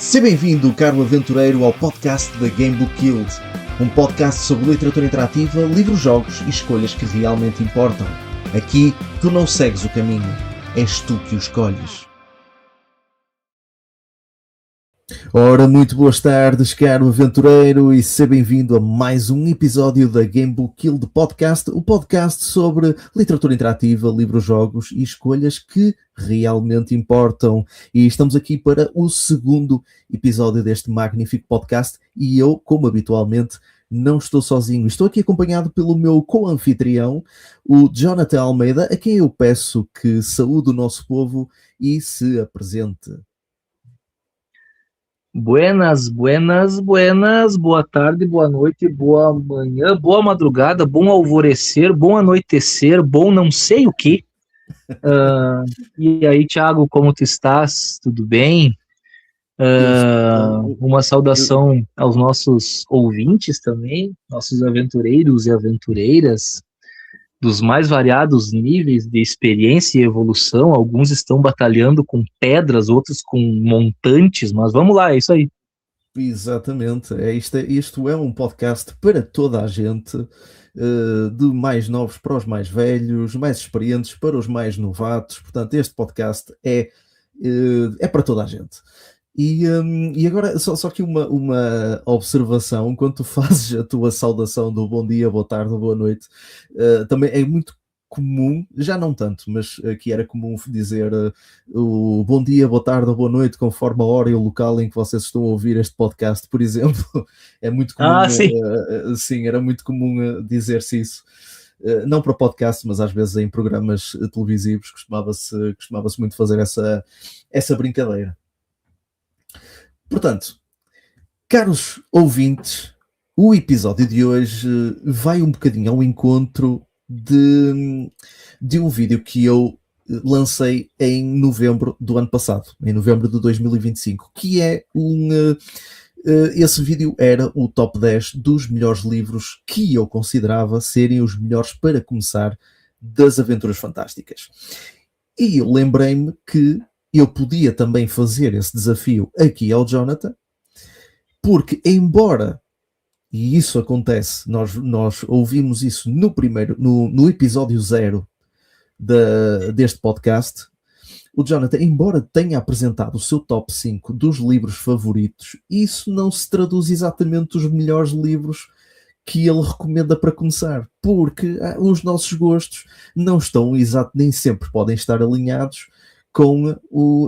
Seja bem-vindo, caro aventureiro, ao podcast da Game Book Guild, um podcast sobre literatura interativa, livros, jogos e escolhas que realmente importam. Aqui, tu não segues o caminho, és tu que o escolhes. Ora, muito boas tardes, caro aventureiro, e seja bem-vindo a mais um episódio da Game Book Guild Podcast, o podcast sobre literatura interativa, livros, jogos e escolhas que realmente importam. E estamos aqui para o segundo episódio deste magnífico podcast e eu, como habitualmente, não estou sozinho. Estou aqui acompanhado pelo meu co-anfitrião, o Jonathan Almeida, a quem eu peço que saúde o nosso povo e se apresente. Buenas, boa tarde, boa noite, boa manhã, boa madrugada, bom alvorecer, bom anoitecer, bom não sei o que. E aí, Thiago, como tu estás? Tudo bem? Uma saudação aos nossos ouvintes também, nossos aventureiros e aventureiras, dos mais variados níveis de experiência e evolução. Alguns estão batalhando com pedras, outros com montantes, mas vamos lá, é isso aí. Exatamente, isto é um podcast para toda a gente, de mais novos para os mais velhos, mais experientes para os mais novatos. Portanto, este podcast é para toda a gente. E agora, só que uma observação, quando tu fazes a tua saudação do bom dia, boa tarde, boa noite, também é muito comum, já não tanto, mas aqui era comum dizer o bom dia, boa tarde ou boa noite, conforme a hora e o local em que vocês estão a ouvir este podcast, por exemplo. É muito comum, sim, era muito comum dizer-se isso. Não para podcast, mas às vezes em programas televisivos costumava-se muito fazer essa brincadeira. Portanto, caros ouvintes, o episódio de hoje vai um bocadinho ao encontro de um vídeo que eu lancei em novembro do ano passado, em novembro de 2025, que é esse vídeo era o top 10 dos melhores livros que eu considerava serem os melhores para começar das aventuras fantásticas. E eu lembrei-me que eu podia também fazer esse desafio aqui ao Jonathan, porque embora, e isso acontece, nós ouvimos isso no episódio 0 deste podcast, o Jonathan, embora tenha apresentado o seu top 5 dos livros favoritos, isso não se traduz exatamente os melhores livros que ele recomenda para começar, porque os nossos gostos não estão nem sempre podem estar alinhados com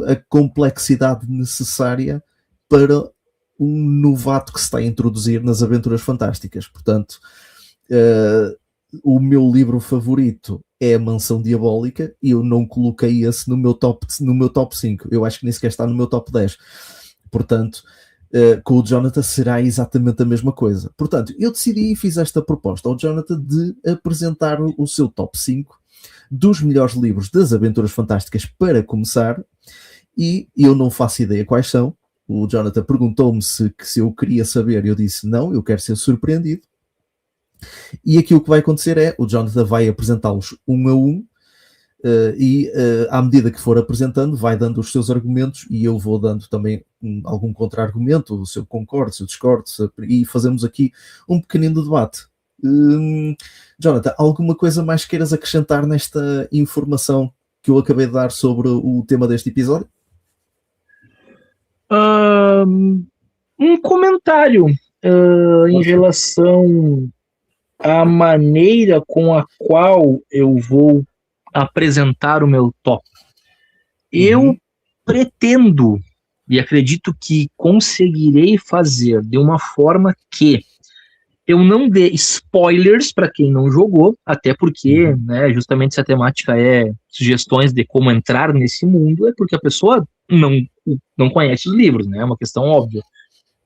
a complexidade necessária para um novato que se está a introduzir nas aventuras fantásticas. Portanto, o meu livro favorito é A Mansão Diabólica e eu não coloquei esse no meu top 5. Eu acho que nem sequer está no meu top 10. Portanto, com o Jonathan será exatamente a mesma coisa. Portanto, eu decidi e fiz esta proposta ao Jonathan de apresentar o seu top 5 dos melhores livros das aventuras fantásticas para começar, e eu não faço ideia quais são. O Jonathan perguntou-me se eu queria saber, eu disse não, eu quero ser surpreendido. E aqui o que vai acontecer é, o Jonathan vai apresentá-los um a um, e à medida que for apresentando, vai dando os seus argumentos e eu vou dando também algum contra-argumento, se eu concordo, se eu discordo, e fazemos aqui um pequenino debate. Jonathan, alguma coisa mais queiras acrescentar nesta informação que eu acabei de dar sobre o tema deste episódio? Um comentário em relação à maneira com a qual eu vou apresentar o meu top. Eu pretendo e acredito que conseguirei fazer de uma forma que eu não dê spoilers para quem não jogou, até porque, né, justamente se a temática é sugestões de como entrar nesse mundo, é porque a pessoa não conhece os livros, né? É uma questão óbvia.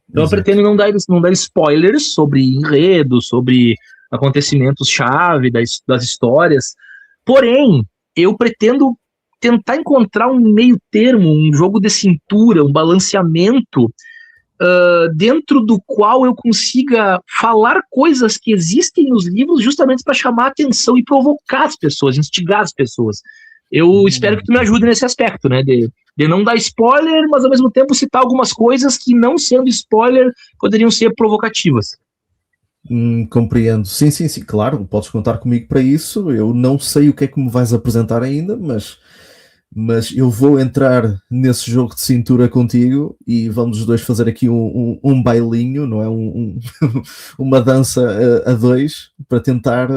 Então eu pretendo não dar spoilers sobre enredo, sobre acontecimentos-chave das histórias. Porém, eu pretendo tentar encontrar um meio termo, um jogo de cintura, um balanceamento dentro do qual eu consiga falar coisas que existem nos livros justamente para chamar a atenção e provocar as pessoas, instigar as pessoas. Eu espero que tu me ajude nesse aspecto, né? De não dar spoiler, mas ao mesmo tempo citar algumas coisas que, não sendo spoiler, poderiam ser provocativas. Compreendo. Sim, claro, podes contar comigo para isso. Eu não sei o que é que me vais apresentar ainda, mas eu vou entrar nesse jogo de cintura contigo e vamos os dois fazer aqui um bailinho, não é? Uma dança a dois para tentar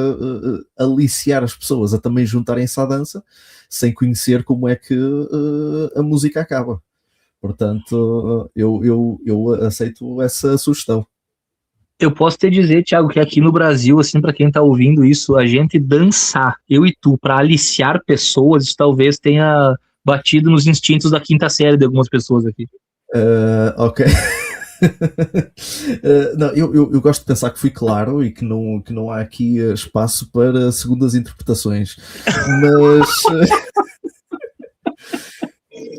aliciar as pessoas a também juntarem-se à dança sem conhecer como é que a música acaba. Portanto, eu aceito essa sugestão. Eu posso te dizer, Thiago, que aqui no Brasil, assim, para quem tá ouvindo isso, a gente dançar, eu e tu, para aliciar pessoas, isso talvez tenha batido nos instintos da quinta série de algumas pessoas aqui. Ok. Não, eu gosto de pensar que fui claro e que não há aqui espaço para segundas interpretações. Mas...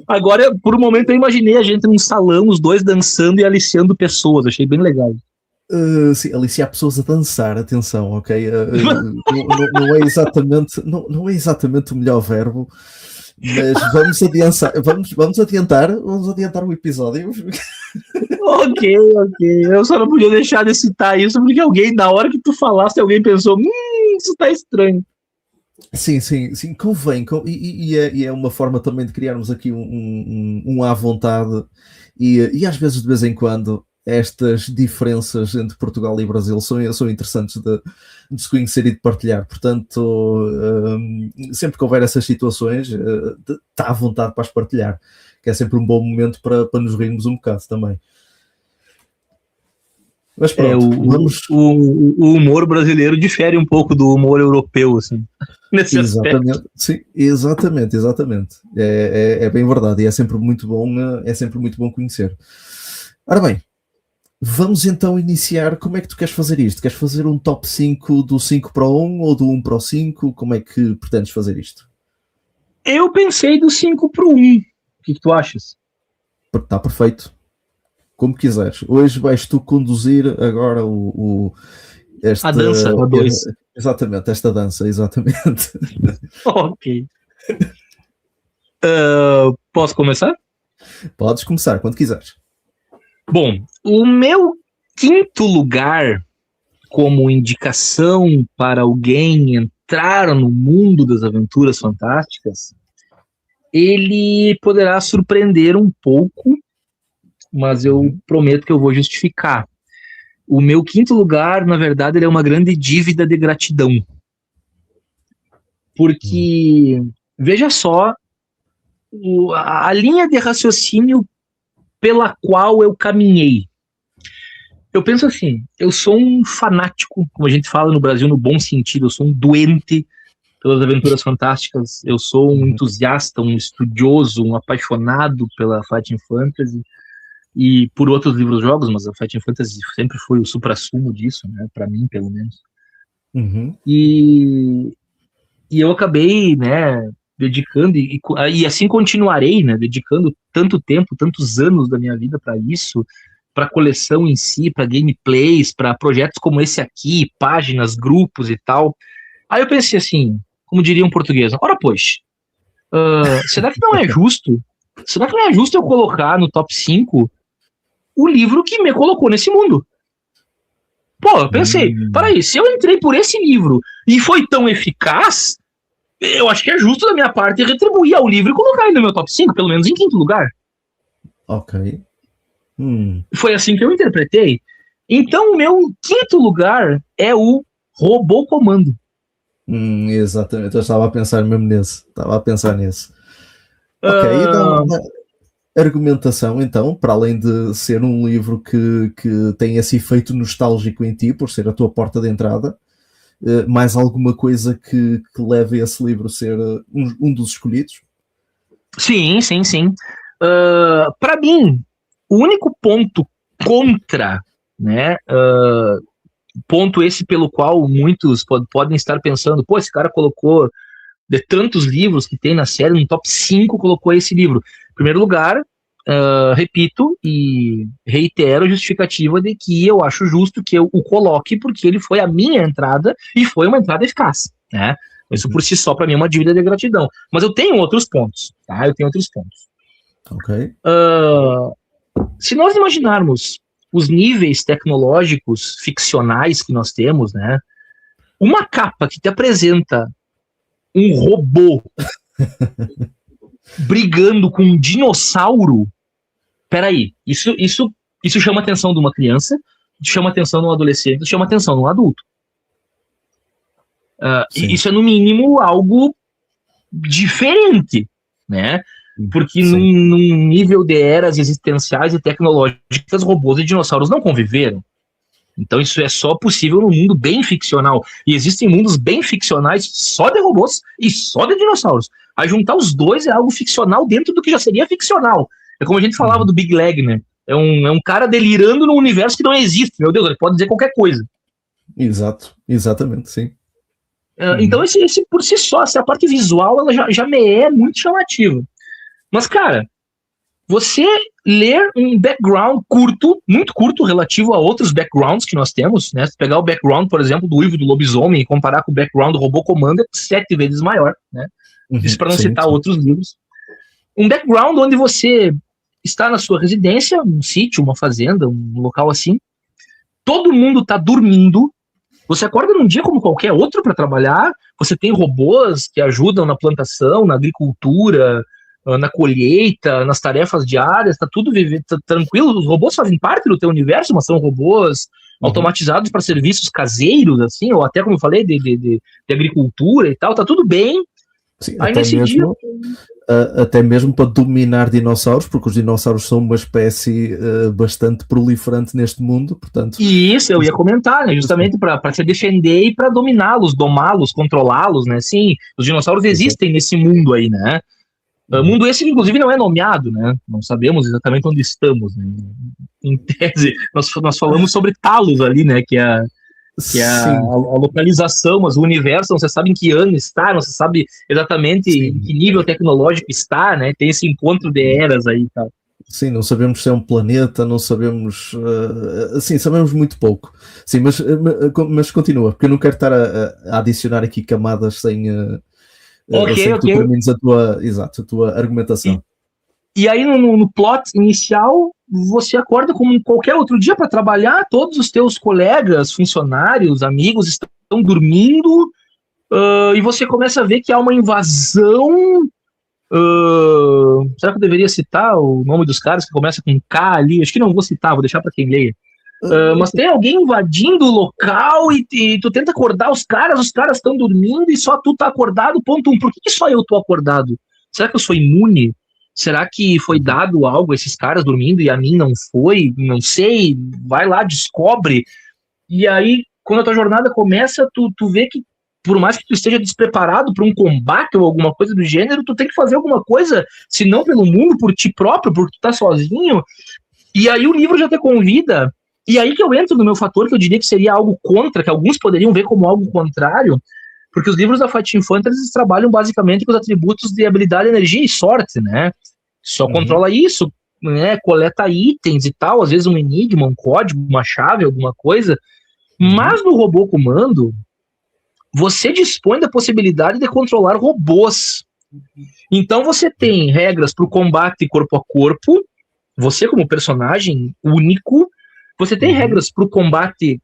Agora, por um momento, eu imaginei a gente num salão, os dois dançando e aliciando pessoas. Achei bem legal. Sim, aliciar pessoas a dançar, atenção, ok? Não é exatamente, não é exatamente o melhor verbo, mas vamos adiantar o episódio. Ok. Eu só não podia deixar de citar isso, porque alguém, na hora que tu falaste, alguém pensou, isso tá estranho. Sim, convém. E é uma forma também de criarmos aqui um à vontade e às vezes, de vez em quando, estas diferenças entre Portugal e Brasil são interessantes de se conhecer e de partilhar. Portanto, sempre que houver essas situações, está à vontade para as partilhar, que é sempre um bom momento para nos rirmos um bocado também. Mas pronto, o humor brasileiro difere um pouco do humor europeu, assim, nesse aspecto. Sim, exatamente. É bem verdade e é sempre muito bom conhecer. Ora bem, vamos então iniciar. Como é que tu queres fazer isto? Queres fazer um top 5 do 5 para o 1 ou do 1 para o 5? Como é que pretendes fazer isto? Eu pensei do 5 para o 1. O que tu achas? Está perfeito. Como quiseres. Hoje vais tu conduzir agora a dança, a 2. Exatamente, esta dança, exatamente. Ok. Posso começar? Podes começar, quando quiseres. Bom, o meu quinto lugar como indicação para alguém entrar no mundo das aventuras fantásticas, ele poderá surpreender um pouco, mas eu prometo que eu vou justificar. O meu quinto lugar, na verdade, ele é uma grande dívida de gratidão. Porque, veja só, a linha de raciocínio pela qual eu caminhei. Eu penso assim, eu sou um fanático, como a gente fala no Brasil, no bom sentido, eu sou um doente pelas aventuras fantásticas, eu sou um entusiasta, um estudioso, um apaixonado pela Fighting Fantasy e por outros livros-jogos, mas a Fighting Fantasy sempre foi o suprassumo disso, né, para mim, pelo menos. E eu acabei, né, dedicando, e assim continuarei, né, dedicando tanto tempo, tantos anos da minha vida para isso, para a coleção em si, para gameplays, para projetos como esse aqui, páginas, grupos e tal. Aí eu pensei assim, como diria um português, ora pois, será que não é justo? Será que não é justo eu colocar no top 5 o livro que me colocou nesse mundo? Pô, eu pensei, peraí, se eu entrei por esse livro e foi tão eficaz, eu acho que é justo da minha parte retribuir ao livro e colocar ele no meu top 5, pelo menos em quinto lugar. Ok. Foi assim que eu interpretei. Então, o meu quinto lugar é o Robô Comando. Exatamente, eu estava a pensar mesmo nesse. Ok, então, argumentação, então, para além de ser um livro que tem esse efeito nostálgico em ti, por ser a tua porta de entrada, mais alguma coisa que leve esse livro a ser um dos escolhidos? Sim. Para mim, o único ponto contra, né, ponto esse pelo qual muitos podem estar pensando, pô, esse cara colocou de tantos livros que tem na série, no top 5 colocou esse livro. Em primeiro lugar, repito e reitero a justificativa de que eu acho justo que eu o coloque, porque ele foi a minha entrada e foi uma entrada eficaz, né? Isso por si só, para mim, é uma dívida de gratidão. Mas eu tenho outros pontos, tá? Ok. Se nós imaginarmos os níveis tecnológicos ficcionais que nós temos, né? Uma capa que te apresenta um robô brigando com um dinossauro, peraí, isso chama a atenção de uma criança, chama a atenção de um adolescente, chama a atenção de um adulto. Isso é, no mínimo, algo diferente, né? Porque num nível de eras existenciais e tecnológicas, robôs e dinossauros não conviveram. Então isso é só possível num mundo bem ficcional. E existem mundos bem ficcionais só de robôs e só de dinossauros. A juntar os dois é algo ficcional dentro do que já seria ficcional. É como a gente falava do Big Leg, né? É um cara delirando num universo que não existe. Meu Deus, ele pode dizer qualquer coisa. Exato, exatamente, sim. Então esse por si só, essa parte visual, ela já me é muito chamativa. Mas, cara, você ler um background curto, muito curto, relativo a outros backgrounds que nós temos, né? Se pegar o background, por exemplo, do livro do Lobisomem e comparar com o background do Robô Commander, 7 vezes maior, né? Isso para não citar outros livros. Um background onde você está na sua residência, um sítio, uma fazenda, um local assim, todo mundo está dormindo, você acorda num dia como qualquer outro para trabalhar, você tem robôs que ajudam na plantação, na agricultura, na colheita, nas tarefas diárias, tá tudo tranquilo, os robôs fazem parte do teu universo, mas são robôs automatizados para serviços caseiros, assim, ou até, como eu falei, de agricultura e tal, tá tudo bem. Sim, até mesmo para dominar dinossauros, porque os dinossauros são uma espécie bastante proliferante neste mundo, portanto... E isso eu ia comentar, né, justamente para se defender e para dominá-los, domá-los, controlá-los, né, sim, os dinossauros existem nesse mundo aí, né. Mundo esse, inclusive, não é nomeado, né? Não sabemos exatamente onde estamos, né? Em tese, nós falamos sobre Talos ali, né? Que é a localização, mas o universo não se sabe em que ano está, não se sabe exatamente em que nível tecnológico está, né? Tem esse encontro de eras aí e tal. Sim, não sabemos se é um planeta, não sabemos... sabemos muito pouco. Sim, mas continua, porque eu não quero estar a adicionar aqui camadas sem... Ok. Tu termines a tua argumentação. E aí, no plot inicial, você acorda como qualquer outro dia para trabalhar, todos os teus colegas, funcionários, amigos estão dormindo, e você começa a ver que há uma invasão. Será que eu deveria citar o nome dos caras que começa com K ali? Acho que não vou citar, vou deixar para quem leia. Mas tem alguém invadindo o local e tu tenta acordar os caras estão dormindo e só tu tá acordado, ponto 1. Por que só eu tô acordado? Será que eu sou imune? Será que foi dado algo a esses caras dormindo e a mim não foi? Não sei, vai lá, descobre. E aí, quando a tua jornada começa, tu vê que por mais que tu esteja despreparado para um combate ou alguma coisa do gênero, tu tem que fazer alguma coisa, se não pelo mundo, por ti próprio, porque tu tá sozinho. E aí o livro já te convida. E aí que eu entro no meu fator, que eu diria que seria algo contra, que alguns poderiam ver como algo contrário, porque os livros da Fighting Fantasy trabalham basicamente com os atributos de habilidade, energia e sorte, né? Só controla isso, né? Coleta itens e tal, às vezes um enigma, um código, uma chave, alguma coisa. Mas no Robô Comando, você dispõe da possibilidade de controlar robôs. Então você tem regras para o combate corpo a corpo, você como personagem único. Você tem regras para o combate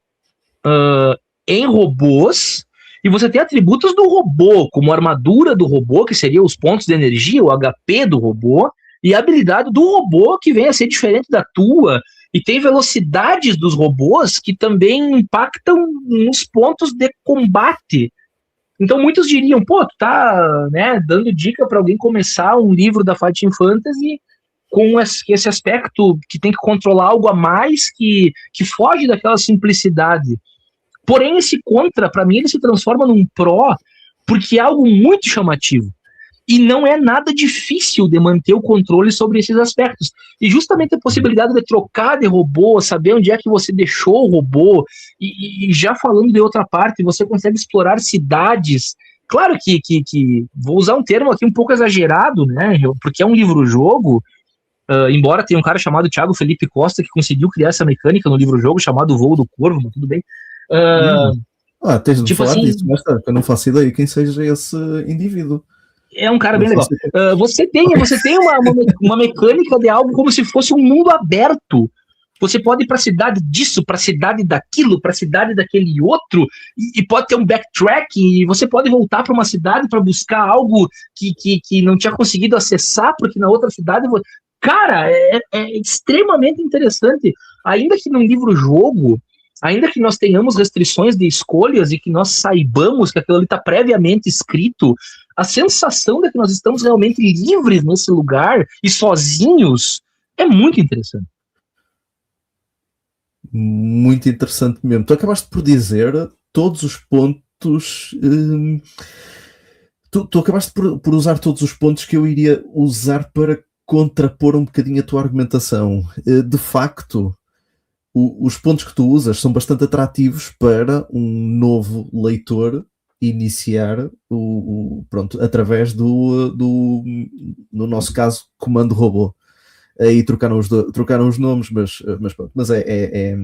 em robôs, e você tem atributos do robô, como a armadura do robô, que seria os pontos de energia, o HP do robô, e a habilidade do robô, que vem a ser diferente da tua, e tem velocidades dos robôs que também impactam nos pontos de combate. Então muitos diriam, pô, tu tá, né, dando dica para alguém começar um livro da Fighting Fantasy com esse aspecto que tem que controlar algo a mais, que foge daquela simplicidade. Porém, esse contra, para mim, ele se transforma num pró, porque é algo muito chamativo. E não é nada difícil de manter o controle sobre esses aspectos. E justamente a possibilidade de trocar de robô, saber onde é que você deixou o robô, e já falando de outra parte, você consegue explorar cidades. Claro que vou usar um termo aqui um pouco exagerado, né? Porque é um livro-jogo. Embora tenha um cara chamado Thiago Felipe Costa que conseguiu criar essa mecânica no livro-jogo chamado Voo do Corvo, mas tudo bem. Tens de Tipo falar assim, disso, mas eu não faço ideia quem seja esse indivíduo. é um cara Não bem legal. faço ideia. Você tem uma mecânica de algo como se fosse um mundo aberto. Você pode ir para a cidade disso, para a cidade daquilo, para a cidade daquele outro, e pode ter um backtrack, e você pode voltar para uma cidade para buscar algo que não tinha conseguido acessar, porque na outra cidade. Cara, é extremamente interessante. Ainda que num livro-jogo, ainda que nós tenhamos restrições de escolhas e que nós saibamos que aquilo ali está previamente escrito, a sensação de que nós estamos realmente livres nesse lugar e sozinhos é muito interessante. Muito interessante mesmo. Tu acabaste por dizer todos os pontos. Tu acabaste por usar todos os pontos que eu iria usar para contrapor um bocadinho a tua argumentação. De facto, os pontos que tu usas são bastante atrativos para um novo leitor iniciar pronto, através no nosso caso, comando robô. Aí trocaram os nomes, mas é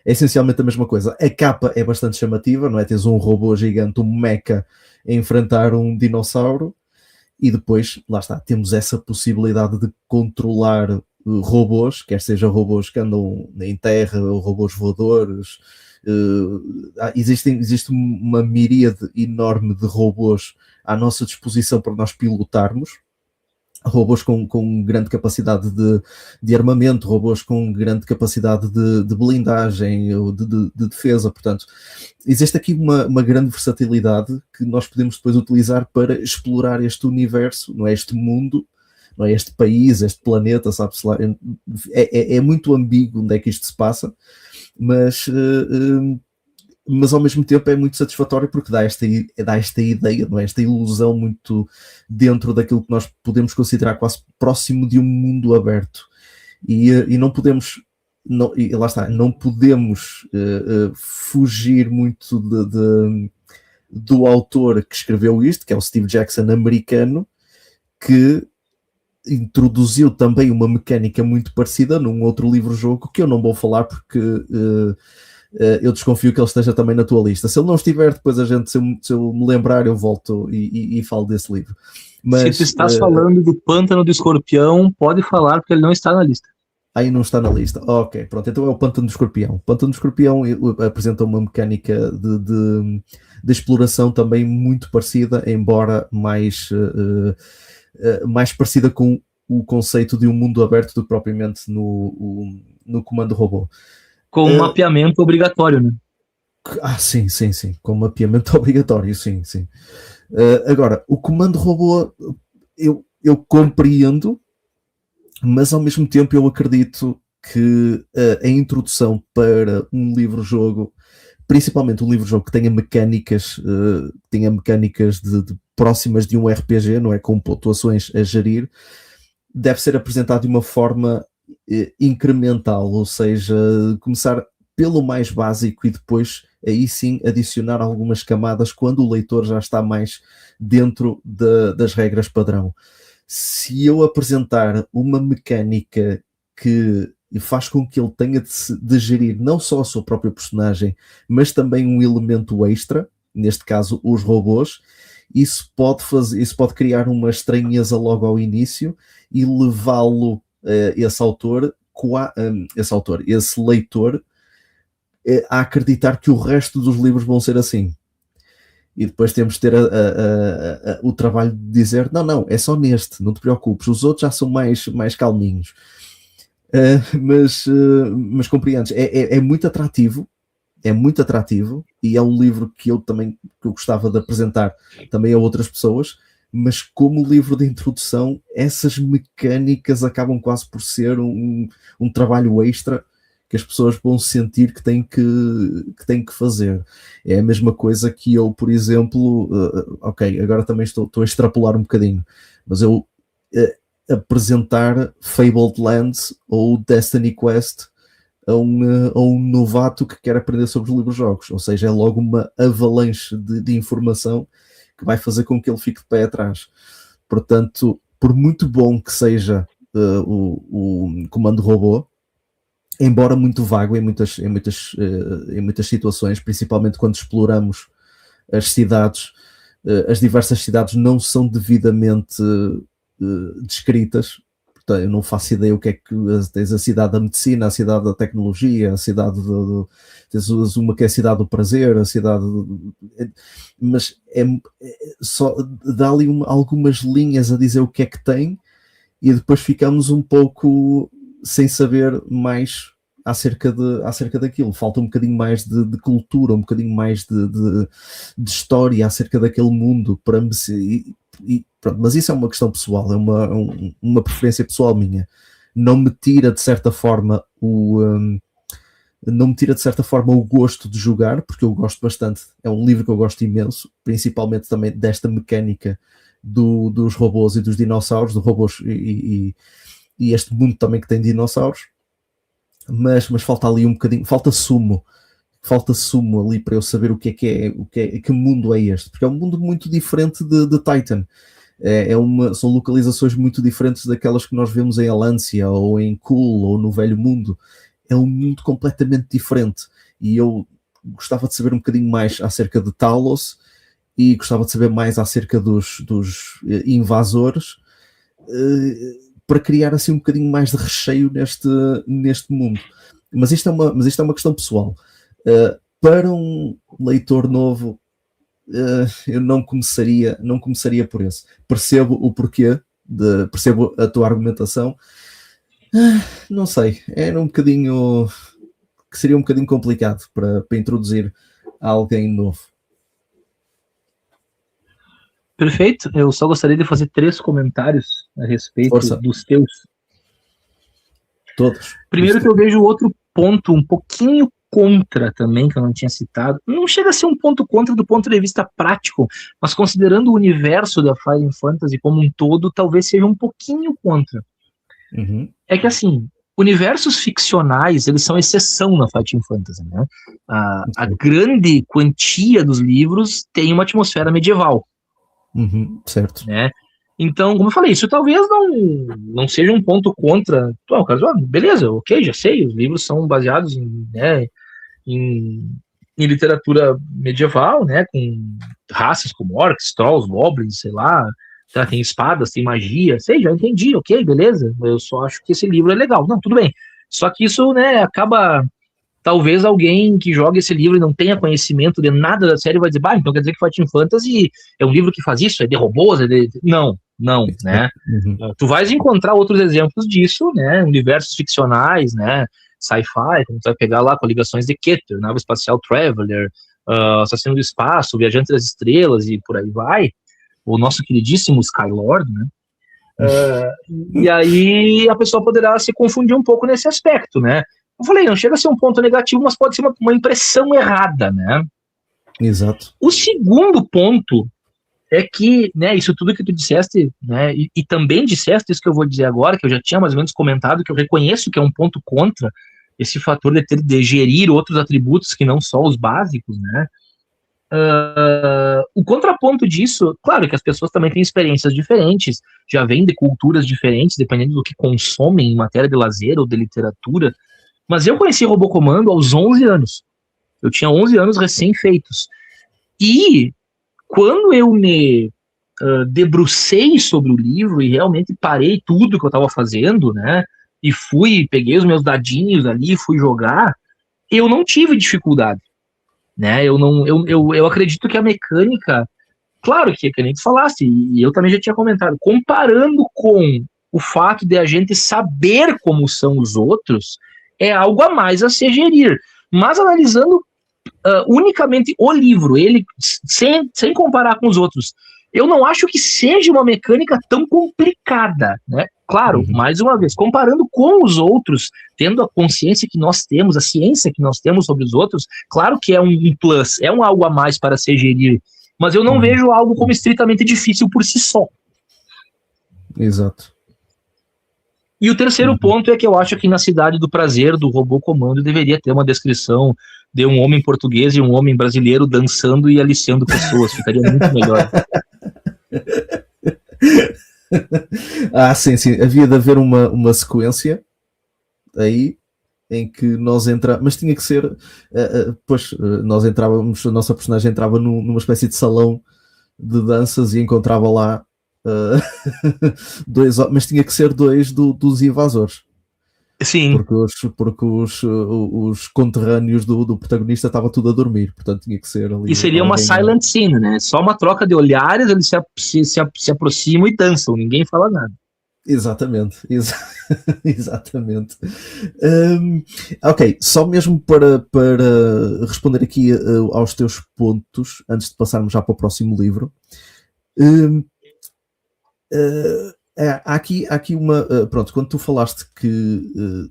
essencialmente a mesma coisa. A capa é bastante chamativa, não é? Tens um robô gigante, um mecha, a enfrentar um dinossauro, e depois, lá está, temos essa possibilidade de controlar robôs, quer seja robôs que andam em terra ou robôs voadores. Existe uma miríade enorme de robôs à nossa disposição para nós pilotarmos. Robôs com grande capacidade de armamento, robôs com grande capacidade de blindagem ou de defesa. Portanto, existe aqui uma grande versatilidade que nós podemos depois utilizar para explorar este universo, não é? Este mundo, não é? Este país, este planeta, sabe-se lá. É muito ambíguo onde é que isto se passa, mas ao mesmo tempo é muito satisfatório porque dá esta ideia, não é? Esta ilusão muito dentro daquilo que nós podemos considerar quase próximo de um mundo aberto. E não podemos, e lá está, não podemos fugir muito do autor que escreveu isto, que é o Steve Jackson americano, que introduziu também uma mecânica muito parecida num outro livro-jogo que eu não vou falar porque eu desconfio que ele esteja também na tua lista. Se ele não estiver, depois se eu me lembrar, eu volto e falo desse livro. Mas, se tu estás falando do Pântano do Escorpião, pode falar, porque ele não está na lista. Aí não está na lista. Ok, pronto. Então é o Pântano do Escorpião. O Pântano do Escorpião apresenta uma mecânica de exploração também muito parecida, embora mais parecida com o conceito de um mundo aberto do que propriamente no comando robô. Com mapeamento obrigatório, né? Sim. Com mapeamento obrigatório, sim. Agora, o comando robô eu compreendo, mas ao mesmo tempo eu acredito que a introdução para um livro-jogo, principalmente um livro-jogo que tenha mecânicas, de próximas de um RPG, não é? Com pontuações a gerir, deve ser apresentado de uma forma incremental, ou seja, começar pelo mais básico e depois aí sim adicionar algumas camadas quando o leitor já está mais dentro das regras padrão. Se eu apresentar uma mecânica que faz com que ele tenha de gerir não só a sua própria personagem, mas também um elemento extra, neste caso os robôs, isso pode criar uma estranheza logo ao início e levá-lo, esse leitor, a acreditar que o resto dos livros vão ser assim. E depois temos de ter o trabalho de dizer, não, é só neste, não te preocupes, os outros já são mais calminhos. Mas compreendes, é muito atrativo, e é um livro que eu gostava de apresentar também a outras pessoas, mas como livro de introdução, essas mecânicas acabam quase por ser um trabalho extra que as pessoas vão sentir que têm que fazer. É a mesma coisa que eu, por exemplo, ok, agora também estou a extrapolar um bocadinho, mas eu apresentar Fabled Lands ou Destiny Quest a um novato que quer aprender sobre os livros-jogos, ou seja, é logo uma avalanche de informação que vai fazer com que ele fique de pé atrás. Portanto, por muito bom que seja o comando robô, embora muito vago em muitas situações, principalmente quando exploramos as cidades, as diversas cidades não são devidamente descritas. Portanto, eu não faço ideia o que é que tens: a cidade da medicina, a cidade da tecnologia, a cidade tens uma que é a cidade do prazer, a cidade mas só dá ali algumas linhas a dizer o que é que tem, e depois ficamos um pouco sem saber mais acerca daquilo. Falta um bocadinho mais de cultura, um bocadinho mais de história acerca daquele mundo para me pronto, mas isso é uma questão pessoal, é uma preferência pessoal minha. Não me tira de certa forma o gosto de jogar, porque eu gosto bastante. É um livro que eu gosto imenso, principalmente também desta mecânica dos robôs e dos dinossauros, dos robôs e este mundo também que tem dinossauros. Mas falta ali um bocadinho, falta sumo ali para eu saber o que é, que mundo é este, porque é um mundo muito diferente de Titan. São localizações muito diferentes daquelas que nós vemos em Alancia ou em Kul ou no Velho Mundo. É um mundo completamente diferente, e eu gostava de saber um bocadinho mais acerca de Talos, e gostava de saber mais acerca dos invasores, para criar assim um bocadinho mais de recheio neste mundo. Mas isto é uma questão pessoal. Para um leitor novo, eu não começaria por esse. Percebo o porquê, percebo a tua argumentação. Não sei, era um bocadinho que seria um bocadinho complicado para introduzir alguém novo. Perfeito, eu só gostaria de fazer 3 comentários a respeito dos teus. Todos. Primeiro, que eu vejo outro ponto um pouquinho contra também, que eu não tinha citado. Não chega a ser um ponto contra do ponto de vista prático, mas considerando o universo da Final Fantasy como um todo, talvez seja um pouquinho contra. Uhum. É que, assim, universos ficcionais, eles são exceção na Final Fantasy, né? A grande quantia dos livros tem uma atmosfera medieval. Uhum, certo. Né? Então, como eu falei, isso talvez não seja um ponto contra. Beleza, ok, já sei, os livros são baseados em literatura medieval, né, com raças como orcs, trolls, goblins, sei lá, tá, tem espadas, tem magia, sei, já entendi, ok, beleza, eu só acho que esse livro é legal. Não, tudo bem. Só que isso, né, acaba... Talvez alguém que joga esse livro e não tenha conhecimento de nada da série vai dizer, então quer dizer que Final Fantasy é um livro que faz isso, é de robôs, Não, né? Uhum. Tu vais encontrar outros exemplos disso, né? Universos ficcionais, né? Sci-fi, como tu vai pegar lá Coligações de Keter, Nave Espacial Traveler, Assassino do Espaço, Viajante das Estrelas e por aí vai. O nosso queridíssimo Skylord, né? E aí a pessoa poderá se confundir um pouco nesse aspecto, né? Eu falei, não chega a ser um ponto negativo, mas pode ser uma impressão errada, né? Exato. O segundo ponto é que, né, isso tudo que tu disseste, né, e também disseste isso que eu vou dizer agora, que eu já tinha mais ou menos comentado, que eu reconheço que é um ponto contra esse fator de gerir outros atributos que não só os básicos, né? O contraponto disso, claro que as pessoas também têm experiências diferentes, já vêm de culturas diferentes, dependendo do que consomem em matéria de lazer ou de literatura. Mas eu conheci Robocomando aos 11 anos. Eu tinha 11 anos recém-feitos. E quando eu me debrucei sobre o livro e realmente parei tudo que eu estava fazendo, né? E peguei os meus dadinhos ali e fui jogar, eu não tive dificuldade. Né? Eu acredito que a mecânica, claro que nem tu falaste, e eu também já tinha comentado, comparando com o fato de a gente saber como são os outros, é algo a mais a se gerir. Mas analisando unicamente o livro, ele sem comparar com os outros, eu não acho que seja uma mecânica tão complicada, né? Claro, mais uma vez, comparando com os outros, tendo a consciência que nós temos, a ciência que nós temos sobre os outros, claro que é um plus, é um algo a mais para se gerir, mas eu não vejo algo como estritamente difícil por si só. Exato. E o terceiro ponto é que eu acho que na Cidade do Prazer, do Robô Comando, deveria ter uma descrição de um homem português e um homem brasileiro dançando e aliciando pessoas. Ficaria muito melhor. Sim. Havia de haver uma sequência aí em que nós entramos, mas tinha que ser, nós entrávamos, a nossa personagem entrava numa espécie de salão de danças e encontrava lá dois, mas tinha que ser dois dos invasores. Sim. Porque os conterrâneos do protagonista estavam tudo a dormir, portanto tinha que ser ali. E seria uma silent scene, né? Só uma troca de olhares, eles se aproximam e dançam, ninguém fala nada. Exatamente, exatamente. Ok, só mesmo para responder aqui aos teus pontos, antes de passarmos já para o próximo livro. Há aqui uma. Pronto, quando tu falaste que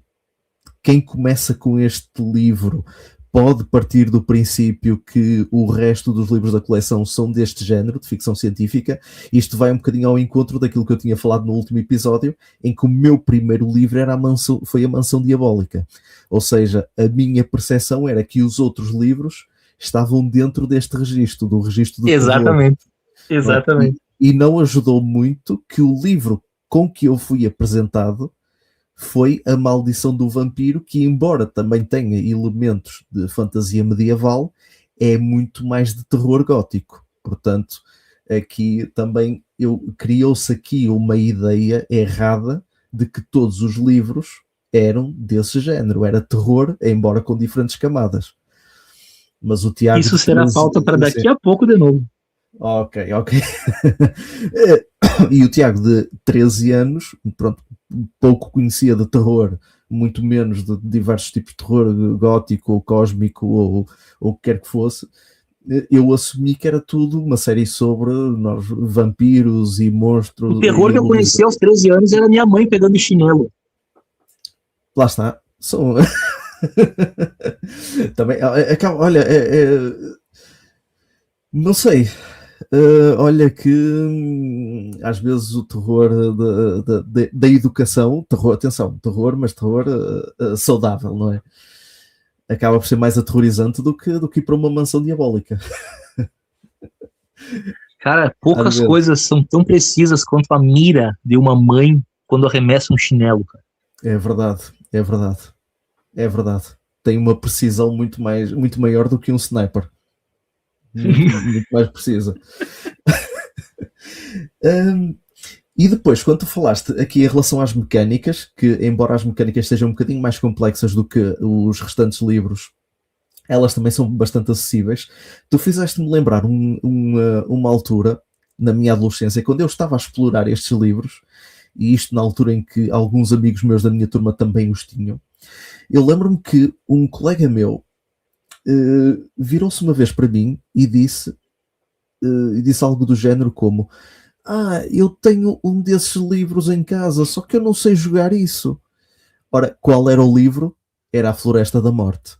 quem começa com este livro pode partir do princípio que o resto dos livros da coleção são deste género, de ficção científica, isto vai um bocadinho ao encontro daquilo que eu tinha falado no último episódio, em que o meu primeiro livro foi a Mansão Diabólica. Ou seja, a minha percepção era que os outros livros estavam dentro deste registro, do registro do Exatamente. terror. Exatamente. E não ajudou muito que o livro com que eu fui apresentado foi A Maldição do Vampiro, que embora também tenha elementos de fantasia medieval, é muito mais de terror gótico. Portanto, aqui também criou-se aqui uma ideia errada de que todos os livros eram desse género. Era terror, embora com diferentes camadas. Mas o Tiago... Isso será pauta para daqui a pouco de novo. Ok. E o Tiago, de 13 anos, pronto, pouco conhecia de terror, muito menos de diversos tipos de terror gótico ou cósmico ou o que quer que fosse. Eu assumi que era tudo uma série sobre vampiros e monstros. O terror que eu conheci aos 13 anos era minha mãe pegando chinelo. Lá está. Também, olha, não sei. Olha que às vezes o terror da educação, terror, mas terror saudável, não é? Acaba por ser mais aterrorizante do que ir para uma mansão diabólica. Cara, poucas coisas são tão precisas quanto a mira de uma mãe quando arremessa um chinelo, cara. É verdade. Tem uma precisão muito maior do que um sniper. Muito mais precisa. E depois, quando tu falaste aqui em relação às mecânicas, que embora as mecânicas sejam um bocadinho mais complexas do que os restantes livros, elas também são bastante acessíveis. Tu fizeste-me lembrar uma altura, na minha adolescência, quando eu estava a explorar estes livros, e isto na altura em que alguns amigos meus da minha turma também os tinham. Eu lembro-me que um colega meu virou-se uma vez para mim e disse algo do género como: eu tenho um desses livros em casa, só que eu não sei jogar isso. Ora, qual era o livro? Era A Floresta da Morte,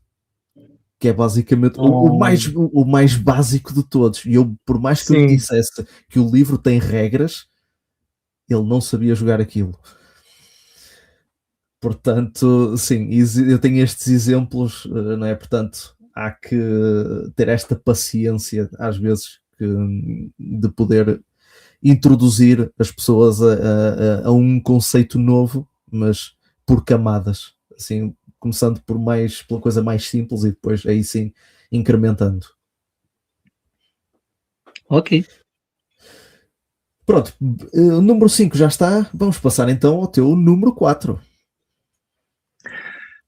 que é basicamente o mais básico de todos. E eu, por mais que eu lhe dissesse que o livro tem regras, ele não sabia jogar aquilo. Portanto, sim, eu tenho estes exemplos, não é? Portanto, há que ter esta paciência, às vezes, de poder introduzir as pessoas a um conceito novo, mas por camadas, assim, começando pela coisa mais simples e depois aí sim incrementando. Ok. Pronto, o número 5 já está, vamos passar então ao teu número 4.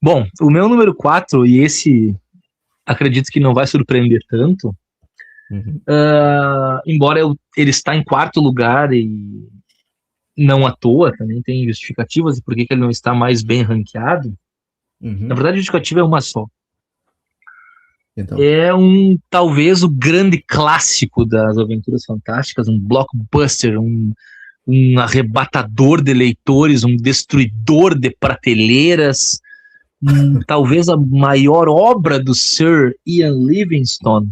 Bom, o meu número 4, e esse acredito que não vai surpreender tanto, embora ele está em quarto lugar e não à toa, também tem justificativas de por que ele não está mais bem ranqueado. Na verdade, a justificativa é uma só. Então. É talvez o grande clássico das Aventuras Fantásticas, um blockbuster, um arrebatador de leitores, um destruidor de prateleiras, talvez a maior obra do Sir Ian Livingstone.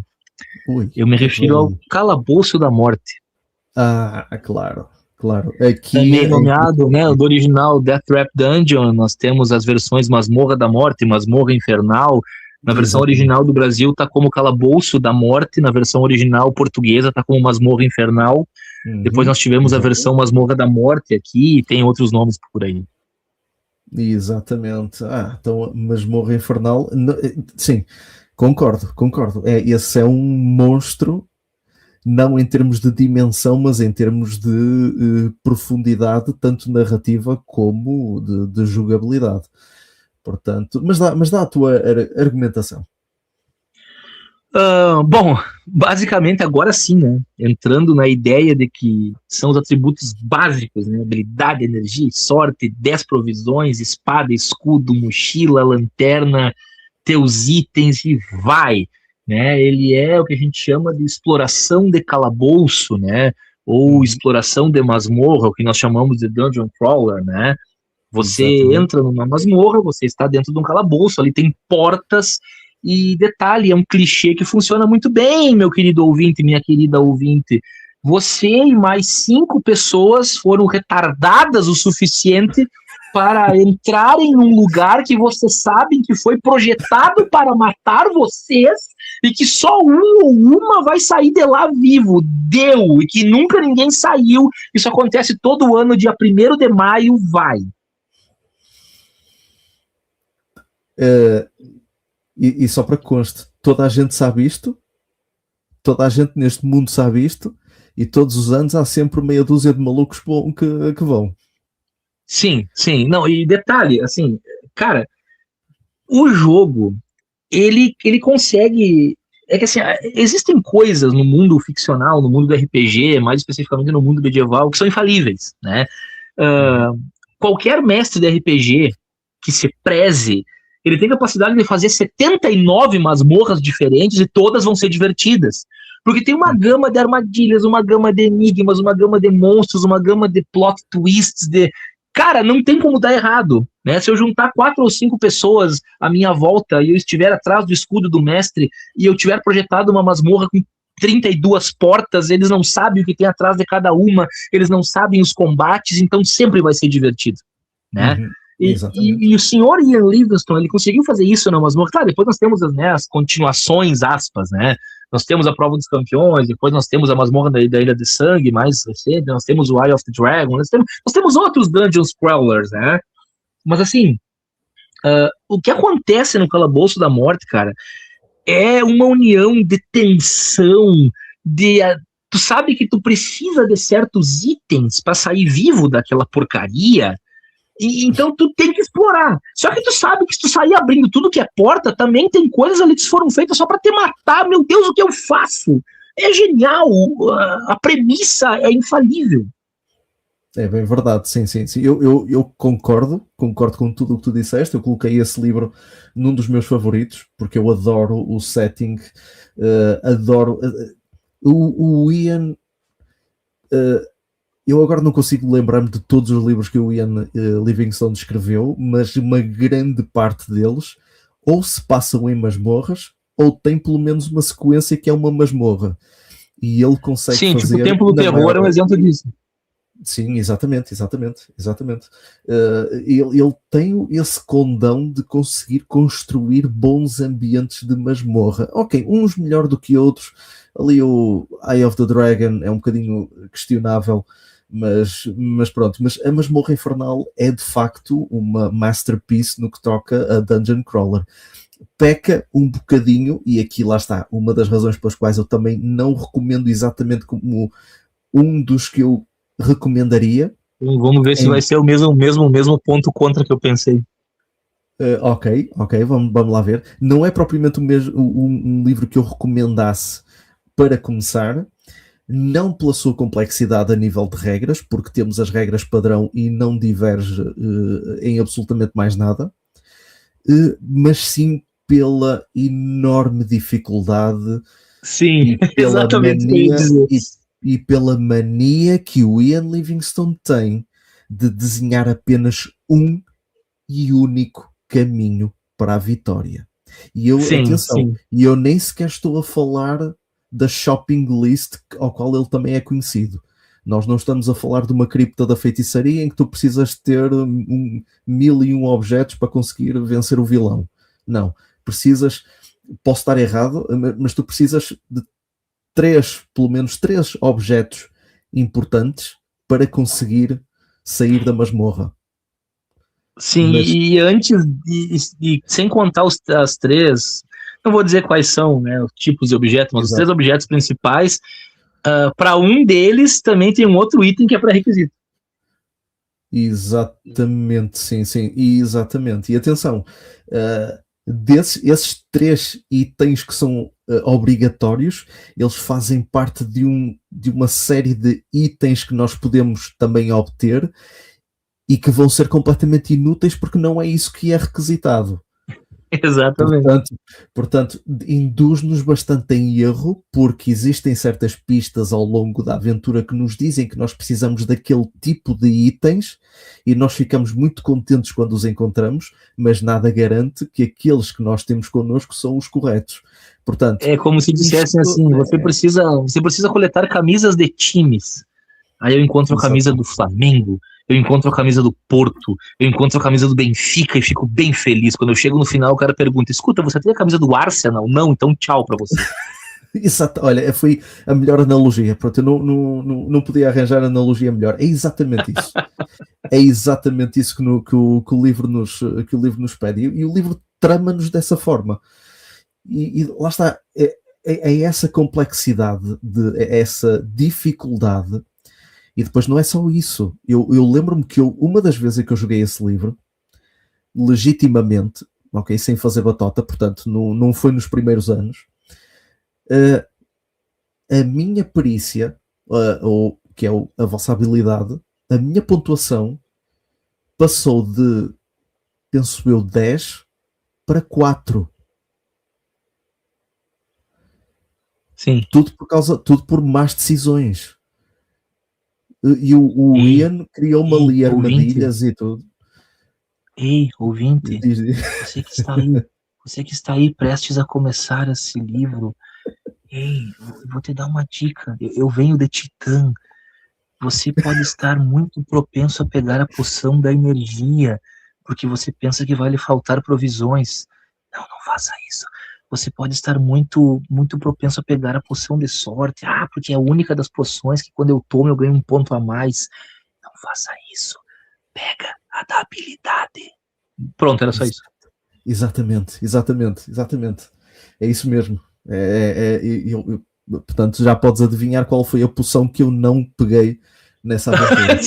Eu me refiro ao Calabouço da Morte. Claro. Aqui, também nomeado, né, do original Death Trap Dungeon, nós temos as versões Masmorra da Morte, Masmorra Infernal. Na versão original do Brasil está como Calabouço da Morte, na versão original portuguesa está como Masmorra Infernal. Depois nós tivemos a versão Masmorra da Morte aqui, e tem outros nomes por aí. Exatamente. Então, Masmorra Infernal. Sim, concordo. Esse é um monstro, não em termos de dimensão, mas em termos de profundidade, tanto narrativa como de jogabilidade. Portanto, mas dá a tua argumentação. Bom, basicamente agora sim, né? Entrando na ideia de que são os atributos básicos, né? Habilidade, energia, sorte, 10 provisões, espada, escudo, mochila, lanterna, teus itens e vai, né? Ele é o que a gente chama de exploração de calabouço, né? Ou Uhum, exploração de masmorra, o que nós chamamos de dungeon crawler, né? Você exatamente. entra numa masmorra, você está dentro de um calabouço, ali tem portas e detalhe, é um clichê que funciona muito bem, meu querido ouvinte, minha querida ouvinte. Você e mais 5 pessoas foram retardadas o suficiente para entrarem num lugar que vocês sabem que foi projetado para matar vocês e que só um ou uma vai sair de lá vivo. Deu! E que nunca ninguém saiu. Isso acontece todo ano, dia 1º de maio, vai. Uh, e só para que conste, toda a gente sabe isto, toda a gente neste mundo sabe isto, e todos os anos há sempre meia dúzia de malucos que vão. Sim, sim. Não, e detalhe, assim, cara, o jogo, ele consegue. É que assim, existem coisas no mundo ficcional, no mundo do RPG, mais especificamente no mundo medieval, que são infalíveis, né? Uhum. Qualquer mestre de RPG que se preze, ele tem capacidade de fazer 79 masmorras diferentes e todas vão ser divertidas. Porque tem uma gama de armadilhas, uma gama de enigmas, uma gama de monstros, uma gama de plot twists, de. Cara, não tem como dar errado, né? Se eu juntar 4 ou 5 pessoas à minha volta e eu estiver atrás do escudo do mestre e eu tiver projetado uma masmorra com 32 portas, eles não sabem o que tem atrás de cada uma, eles não sabem os combates, então sempre vai ser divertido, né? Uhum. E, Exatamente. e, e o senhor Ian Livingstone, ele conseguiu fazer isso na masmorra. Claro, depois nós temos as continuações, aspas, né? Nós temos a Prova dos Campeões, depois nós temos a masmorra da Ilha de Sangue, mais recente, nós temos o Eye of the Dragon, nós temos outros Dungeons Crawlers, né? Mas assim, o que acontece no Calabouço da Morte, cara, é uma união de tensão, de tu sabe que tu precisa de certos itens para sair vivo daquela porcaria, e então tu tem que explorar. Só que tu sabe que se tu sair abrindo tudo que é porta, também tem coisas ali que foram feitas só para te matar. Meu Deus, o que eu faço? É genial, a premissa é infalível. É bem verdade, sim. Eu concordo com tudo o que tu disseste. Eu coloquei esse livro num dos meus favoritos, porque eu adoro o setting, adoro. O Ian, eu agora não consigo lembrar-me de todos os livros que o Ian Livingstone escreveu, mas uma grande parte deles ou se passam em masmorras, ou tem pelo menos uma sequência que é uma masmorra. E ele consegue Sim, tipo, o fazer, Templo do na Terror é um maior. exemplo disso. Sim, exatamente. Ele tem esse condão de conseguir construir bons ambientes de masmorra. Ok, uns melhor do que outros. Ali o Eye of the Dragon é um bocadinho questionável, mas pronto. Mas a Masmorra Infernal é de facto uma masterpiece no que toca a Dungeon Crawler. Peca um bocadinho, e aqui lá está, uma das razões pelas quais eu também não recomendo exatamente como um dos que eu recomendaria. Vamos ver se vai ser o mesmo ponto contra que eu pensei. Ok, vamos lá ver. Não é propriamente um livro que eu recomendasse para começar, não pela sua complexidade a nível de regras, porque temos as regras padrão e não diverge em absolutamente mais nada, mas sim pela enorme dificuldade Sim, e pela exatamente o que eu ia mania dizer. e pela mania que o Ian Livingstone tem de desenhar apenas um e único caminho para a vitória. E Sim, atenção, sim. e eu nem sequer estou a falar da shopping list ao qual ele também é conhecido. Nós não estamos a falar de uma cripta da feitiçaria em que tu precisas ter 1001 objetos para conseguir vencer o vilão. Não, precisas, posso estar errado, mas tu precisas de pelo menos três objetos importantes para conseguir sair da masmorra. Sim, Mas, e antes, sem contar as três, não vou dizer quais são, né, os tipos de objetos, mas os três exato. objetos principais, para um deles também tem um outro item que é pré-requisito. Exatamente, sim, sim, exatamente. E atenção, esses três itens que são obrigatórios, eles fazem parte de uma série de itens que nós podemos também obter e que vão ser completamente inúteis porque não é isso que é requisitado. Exatamente. Portanto, induz-nos bastante em erro, porque existem certas pistas ao longo da aventura que nos dizem que nós precisamos daquele tipo de itens e nós ficamos muito contentes quando os encontramos, mas nada garante que aqueles que nós temos connosco são os corretos. Portanto, É como se dissessem isto assim, você precisa coletar camisas de times. Aí eu encontro a camisa do exatamente. Flamengo, eu encontro a camisa do Porto, eu encontro a camisa do Benfica e fico bem feliz. Quando eu chego no final, o cara pergunta: escuta, você tem a camisa do Arsenal? Não, então tchau pra você. Exato, olha, foi a melhor analogia. Pronto, eu não podia arranjar analogia melhor. É exatamente isso. É exatamente isso que o livro nos pede. E o livro trama-nos dessa forma. E lá está, é essa complexidade, é essa dificuldade. E depois não é só isso. Eu lembro-me que uma das vezes em que eu joguei esse livro, legitimamente, ok, sem fazer batota, portanto, não foi nos primeiros anos, a minha perícia, ou que é a vossa habilidade, a minha pontuação passou de, penso eu, 10 para 4. Sim. Tudo por más decisões. E o Ei, Ian criou-me ei, ali ouvinte, armadilhas e tudo. ei, ouvinte, Diz. você que está aí, você que está aí prestes a começar esse livro, ei, eu vou te dar uma dica. Eu venho de Titã. Você pode estar muito propenso a pegar a poção da energia, porque você pensa que vai lhe faltar provisões. Não, não faça isso. Você pode estar muito, muito propenso a pegar a poção de sorte. Ah, porque é a única das poções que quando eu tomo eu ganho um ponto a mais. Não faça isso. Pega a da habilidade. Pronto, era só isso. Exatamente. É isso mesmo. Portanto, já podes adivinhar qual foi a poção que eu não peguei nessa aventura.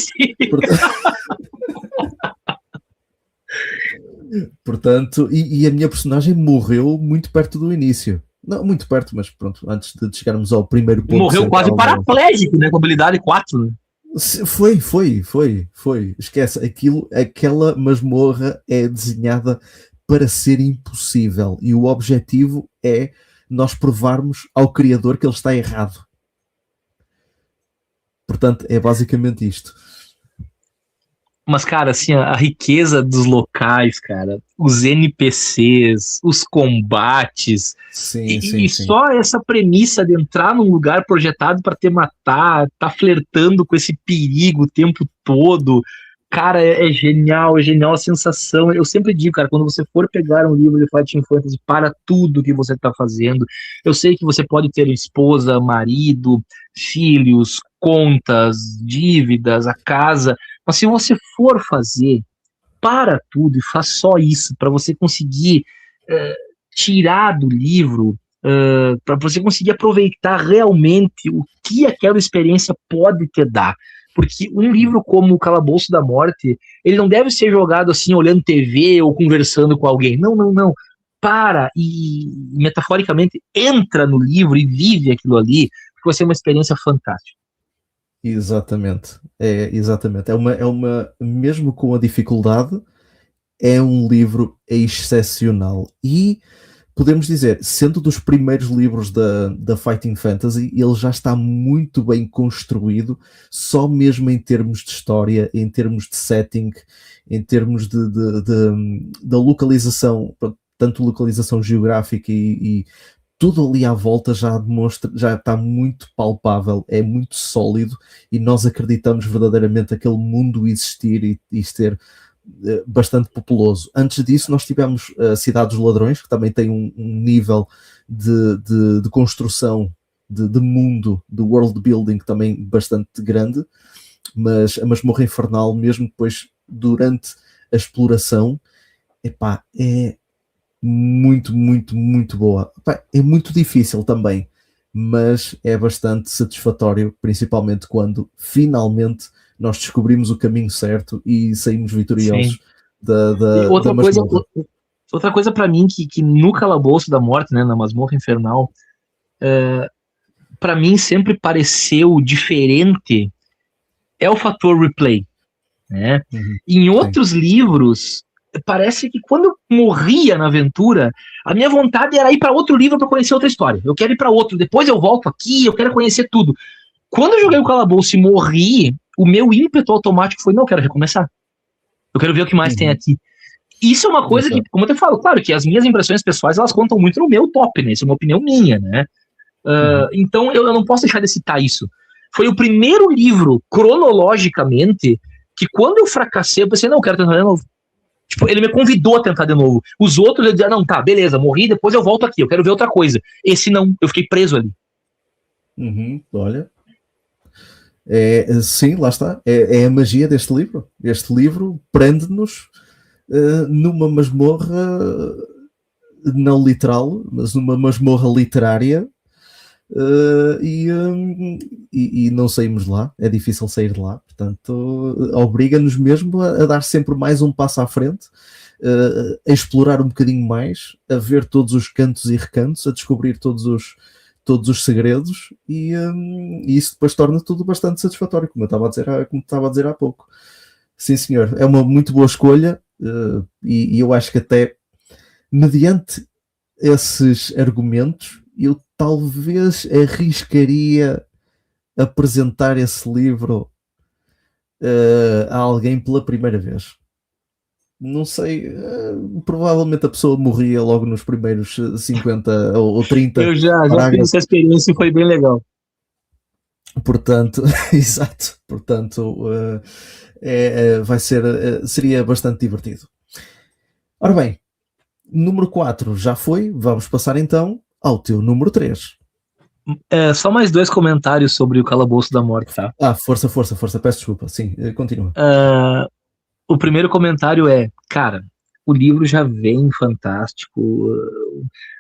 Portanto, e a minha personagem morreu muito perto do início. Não muito perto, mas pronto, antes de chegarmos ao primeiro ponto Morreu quase central. paraplégico, né? Com habilidade 4, né? Foi. Esquece, aquela masmorra é desenhada para ser impossível e o objetivo é nós provarmos ao criador que ele está errado. Portanto, é basicamente isto. Mas, cara, assim, a riqueza dos locais, cara, os NPCs, os combates, Sim, e sim, sim. só essa premissa de entrar num lugar projetado para te matar, tá flertando com esse perigo o tempo todo, cara, é genial a sensação. Eu sempre digo, cara, quando você for pegar um livro de Fighting Fantasy, para tudo que você tá fazendo. Eu sei que você pode ter esposa, marido, filhos, contas, dívidas, a casa, mas se você for fazer, para tudo e faz só isso, para você conseguir tirar do livro, para você conseguir aproveitar realmente o que aquela experiência pode te dar. Porque um livro como O Calabouço da Morte, ele não deve ser jogado assim, olhando TV ou conversando com alguém. Não. Para e, metaforicamente, entra no livro e vive aquilo ali, porque vai ser uma experiência fantástica. Exatamente. Exatamente. Mesmo com a dificuldade, é um livro excepcional. E podemos dizer, sendo dos primeiros livros da Fighting Fantasy, ele já está muito bem construído, só mesmo em termos de história, em termos de setting, em termos da localização, tanto localização geográfica e tudo ali à volta já demonstra, já está muito palpável, é muito sólido e nós acreditamos verdadeiramente aquele mundo existir e ser bastante populoso. Antes disso, nós tivemos a Cidade dos Ladrões, que também tem um nível de construção de mundo, de world building também bastante grande, mas a Masmorra Infernal, mesmo depois, durante a exploração, epá, é muito, muito, muito boa. Epá, é muito difícil também, mas é bastante satisfatório, principalmente quando finalmente nós descobrimos o caminho certo e saímos vitoriosos Sim. E da masmorra. outra coisa para mim que no calabouço da morte, né, na masmorra infernal, para mim sempre pareceu diferente é o fator replay, né? Em Sim. outros livros, parece que quando eu morria na aventura, a minha vontade era ir para outro livro para conhecer outra história. Eu quero ir para outro, depois eu volto aqui, eu quero conhecer tudo. Quando eu joguei o calabouço e morri, o meu ímpeto automático foi, não, eu quero recomeçar. Eu quero ver o que mais tem aqui. Isso é uma coisa que, como eu te falo, claro que as minhas impressões pessoais, elas contam muito no meu top, né? Isso é uma opinião minha, né? Então eu não posso deixar de citar isso. Foi o primeiro livro, cronologicamente, que quando eu fracassei, eu pensei, não, eu quero tentar de novo. Tipo, ele me convidou a tentar de novo. Os outros, eu dizia, não, tá, beleza, morri, depois eu volto aqui, eu quero ver outra coisa. Esse não, eu fiquei preso ali. Olha, sim, lá está. É a magia deste livro. Este livro prende-nos numa masmorra não literal, mas numa masmorra literária. E não saímos de lá, é difícil sair de lá, portanto obriga-nos mesmo a dar sempre mais um passo à frente, a explorar um bocadinho mais, a ver todos os cantos e recantos, a descobrir todos os segredos, e isso depois torna tudo bastante satisfatório, como eu estava a dizer há pouco. Sim, senhor, é uma muito boa escolha, e eu acho que até mediante esses argumentos eu talvez arriscaria apresentar esse livro a alguém pela primeira vez. Não sei, provavelmente a pessoa morria logo nos primeiros 50 ou 30 Eu já tive essa experiência e foi bem legal. Portanto, exato, portanto seria bastante divertido. Ora bem, número 4 já foi, vamos passar então ao teu número 3. Só mais 2 comentários sobre o Calabouço da Morte, tá? Força, peço desculpa, sim, continua. O primeiro comentário é, cara, o livro já vem fantástico,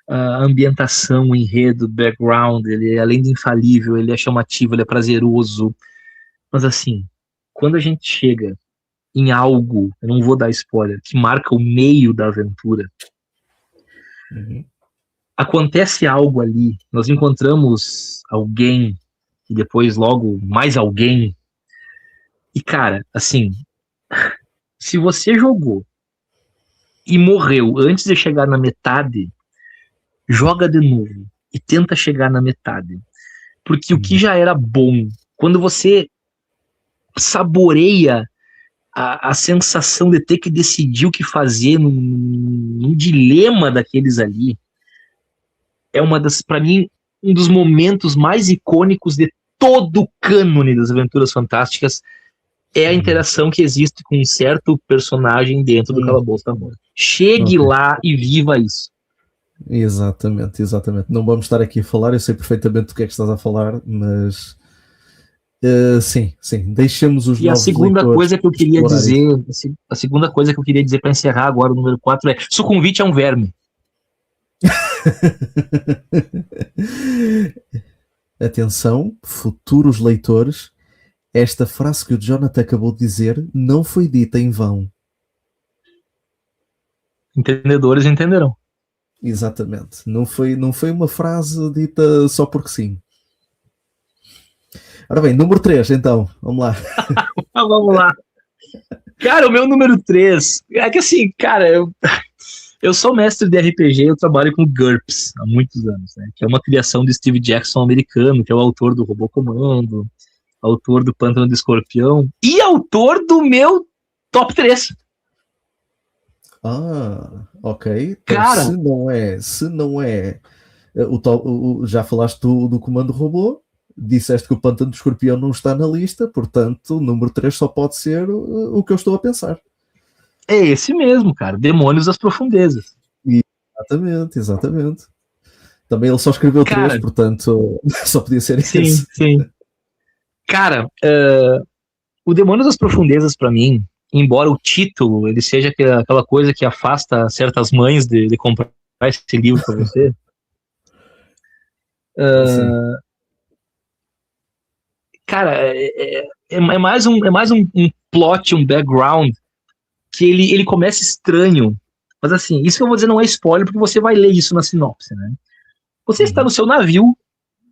a ambientação, o enredo, o background, ele é além de infalível, ele é chamativo, ele é prazeroso, mas assim, quando a gente chega em algo, eu não vou dar spoiler, que marca o meio da aventura, acontece algo ali, nós encontramos alguém, e depois logo mais alguém, e cara, assim, se você jogou e morreu antes de chegar na metade, joga de novo e tenta chegar na metade. Porque o que já era bom, quando você saboreia a sensação de ter que decidir o que fazer num dilema daqueles ali, é para mim, um dos momentos mais icônicos de todo o cânone das Aventuras Fantásticas é a interação que existe com um certo personagem dentro do Calabouço da Morte. Chegue lá e viva isso. Exatamente. Não vamos estar aqui a falar, eu sei perfeitamente do que é que estás a falar, mas sim, deixamos os e novos leitores. A segunda coisa que eu queria dizer para encerrar agora o número 4 é: Sucumvite é um verme. Atenção, futuros leitores, esta frase que o Jonathan acabou de dizer não foi dita em vão. Entendedores entenderão. Exatamente. Não foi uma frase dita só porque sim. Ora bem, número 3, então. Vamos lá. Vamos lá. Cara, o meu número 3... É que assim, cara, eu sou mestre de RPG, eu trabalho com GURPS há muitos anos, né? Que é uma criação de Steve Jackson americano, que é o autor do Robô Comando, autor do Pântano do Escorpião e autor do meu top 3. Ok. Então, cara, se não é já falaste do Comando Robô, disseste que o Pântano do Escorpião não está na lista, portanto, o número 3 só pode ser o que eu estou a pensar. É esse mesmo, cara. Demônios das Profundezas. Exatamente. Também ele só escreveu 3, portanto, só podia ser esse. Sim. Cara, o Demônios das Profundezas, pra mim, embora o título ele seja aquela coisa que afasta certas mães de comprar esse livro para você. Sim. Cara, é mais um plot, um background que ele começa estranho. Mas assim, isso que eu vou dizer não é spoiler, porque você vai ler isso na sinopse, né? Você está no seu navio,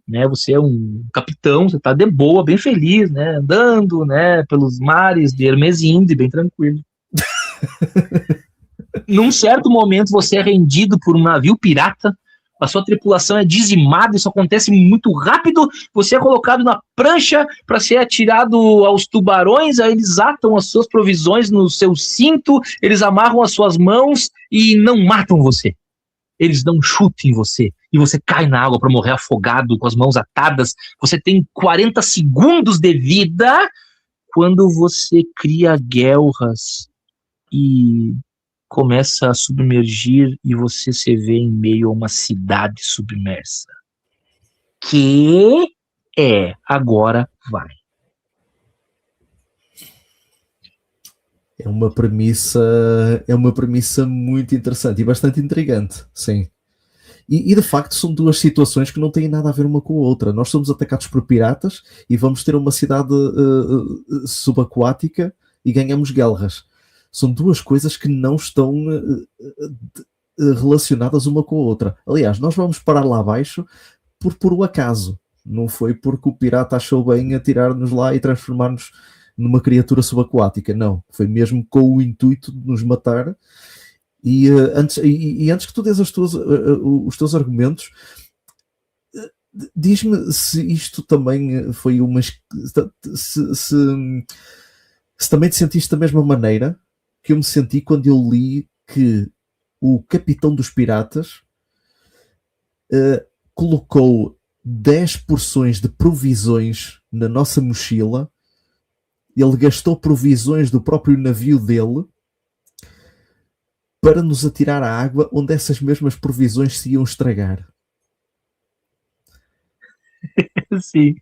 né? Você é um capitão, você está de boa, bem feliz, né? Andando, né? Pelos mares de Hermesinde, bem tranquilo. Num certo momento, você é rendido por um navio pirata, a sua tripulação é dizimada, isso acontece muito rápido, você é colocado na prancha para ser atirado aos tubarões, aí eles atam as suas provisões no seu cinto, eles amarram as suas mãos e não matam você. Eles dão um chute em você e você cai na água para morrer afogado com as mãos atadas. Você tem 40 segundos de vida quando você cria guelras e começa a submergir e você se vê em meio a uma cidade submersa. Que agora vai. É uma premissa muito interessante e bastante intrigante, sim. E de facto são duas situações que não têm nada a ver uma com a outra. Nós somos atacados por piratas e vamos ter uma cidade subaquática e ganhamos guerras. São duas coisas que não estão relacionadas uma com a outra. Aliás, nós vamos parar lá abaixo por um acaso. Não foi porque o pirata achou bem atirar-nos lá e transformar-nos numa criatura subaquática. Não. Foi mesmo com o intuito de nos matar. E antes que tu des os teus argumentos, diz-me se isto também foi uma... Se também te sentiste da mesma maneira que eu me senti quando eu li que o capitão dos piratas colocou 10 porções de provisões na nossa mochila. Ele gastou provisões do próprio navio dele para nos atirar à água onde essas mesmas provisões se iam estragar. Sim.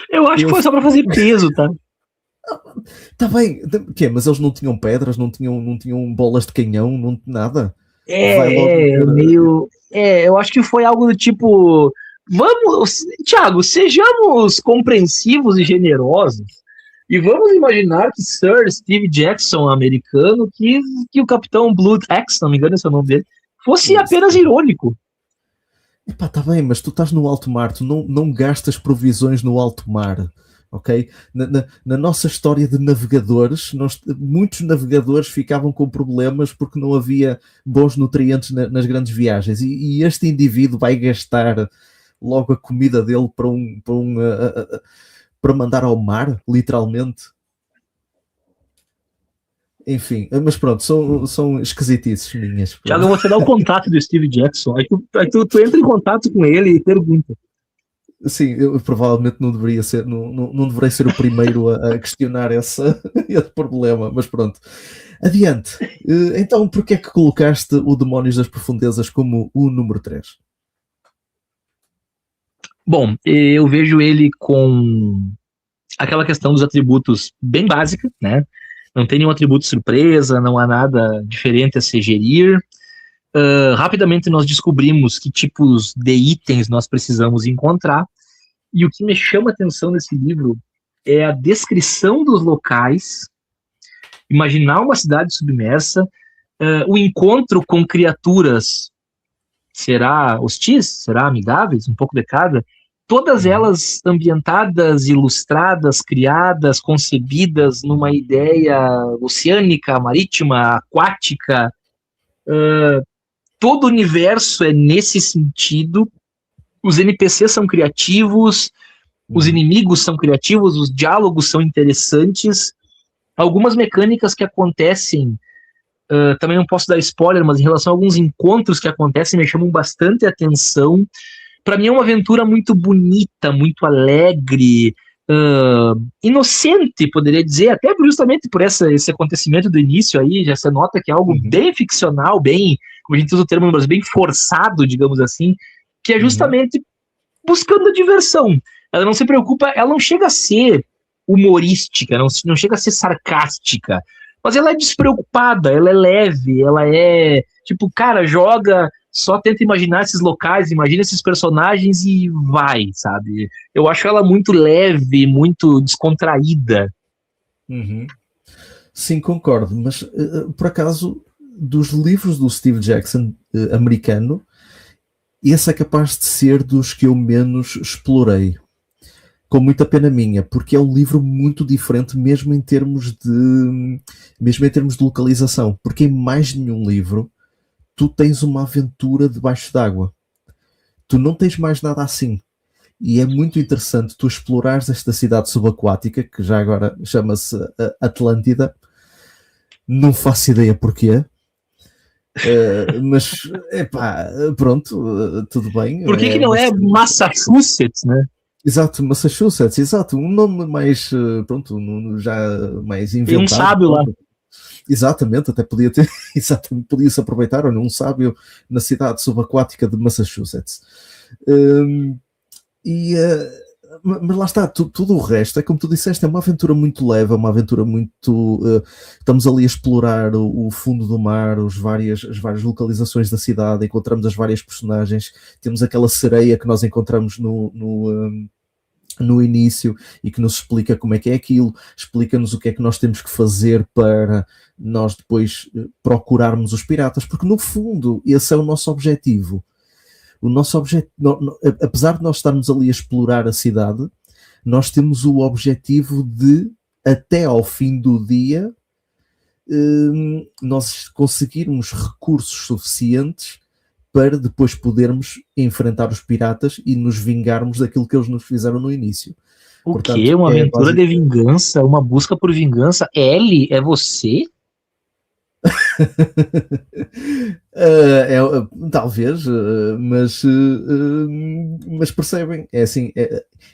Eu acho que foi só para fazer peso, tá? Tá bem, mas eles não tinham pedras, não tinham bolas de canhão, não, nada. Eu acho que foi algo do tipo, vamos, Thiago, sejamos compreensivos e generosos e vamos imaginar que Sir Steve Jackson, americano, que o Capitão Blood Axe, não me engano esse é o nome dele, fosse apenas irônico. Epá, tá bem, mas tu estás no alto mar, tu não gastas provisões no alto mar. Ok? Na nossa história de navegadores, muitos navegadores ficavam com problemas porque não havia bons nutrientes nas grandes viagens e este indivíduo vai gastar logo a comida dele para mandar ao mar, literalmente. Enfim, mas pronto, são esquisitices minhas. Thiago, você dá o contato do Steve Jackson, aí tu entra em contato com ele e pergunta. Sim, eu provavelmente não deveria ser, não deverei ser o primeiro a questionar esse problema, mas pronto. Adiante. Então, porquê é que colocaste o Demónios das Profundezas como o número 3? Bom, eu vejo ele com aquela questão dos atributos bem básica, né? Não tem nenhum atributo surpresa, não há nada diferente a se gerir. Rapidamente nós descobrimos que tipos de itens nós precisamos encontrar, e o que me chama a atenção nesse livro é a descrição dos locais, imaginar uma cidade submersa, o encontro com criaturas, será hostis, será amigáveis, um pouco de cada, todas elas ambientadas, ilustradas, criadas, concebidas numa ideia oceânica, marítima, aquática. Todo o universo é nesse sentido. Os NPCs são criativos, os inimigos são criativos, os diálogos são interessantes. Algumas mecânicas que acontecem, também não posso dar spoiler, mas em relação a alguns encontros que acontecem, me chamam bastante atenção. Para mim é uma aventura muito bonita, muito alegre, inocente, poderia dizer, até justamente por esse acontecimento do início aí, já se nota que é algo bem ficcional, bem, como a gente usa o termo no Brasil, bem forçado, digamos assim, que é justamente buscando a diversão. Ela não se preocupa, ela não chega a ser humorística, não chega a ser sarcástica, mas ela é despreocupada, ela é leve, ela é tipo, cara, joga, só tenta imaginar esses locais, imagina esses personagens e vai, sabe? Eu acho ela muito leve, muito descontraída. Uhum. Sim, concordo, mas por acaso, dos livros do Steve Jackson americano, esse é capaz de ser dos que eu menos explorei. Com muita pena minha, porque é um livro muito diferente, mesmo em termos de localização, porque em mais nenhum livro tu tens uma aventura debaixo d'água. Tu não tens mais nada assim. E é muito interessante tu explorares esta cidade subaquática, que já agora chama-se Atlântida. Não faço ideia porquê. Mas, epá, pronto, tudo bem. Por que não é Massachusetts, né? Exato, Massachusetts, exato. Um nome mais, pronto, já mais inventado. Tem um sábio lá. Exatamente, até podia ter, exatamente, podia-se aproveitar, olha, um sábio na cidade subaquática de Massachusetts. Mas lá está, tudo o resto, é como tu disseste, é uma aventura muito leve, é uma aventura muito... estamos ali a explorar o fundo do mar, as várias localizações da cidade, encontramos as várias personagens, temos aquela sereia que nós encontramos no início e que nos explica como é que é aquilo, explica-nos o que é que nós temos que fazer para nós depois procurarmos os piratas, porque no fundo esse é o nosso objetivo. O nosso objetivo, apesar de nós estarmos ali a explorar a cidade, nós temos o objetivo de, até ao fim do dia, nós conseguirmos recursos suficientes para depois podermos enfrentar os piratas e nos vingarmos daquilo que eles nos fizeram no início. Portanto, quê? Uma aventura de vingança? Uma busca por vingança? Ellie, é você? Talvez, mas percebem, é assim,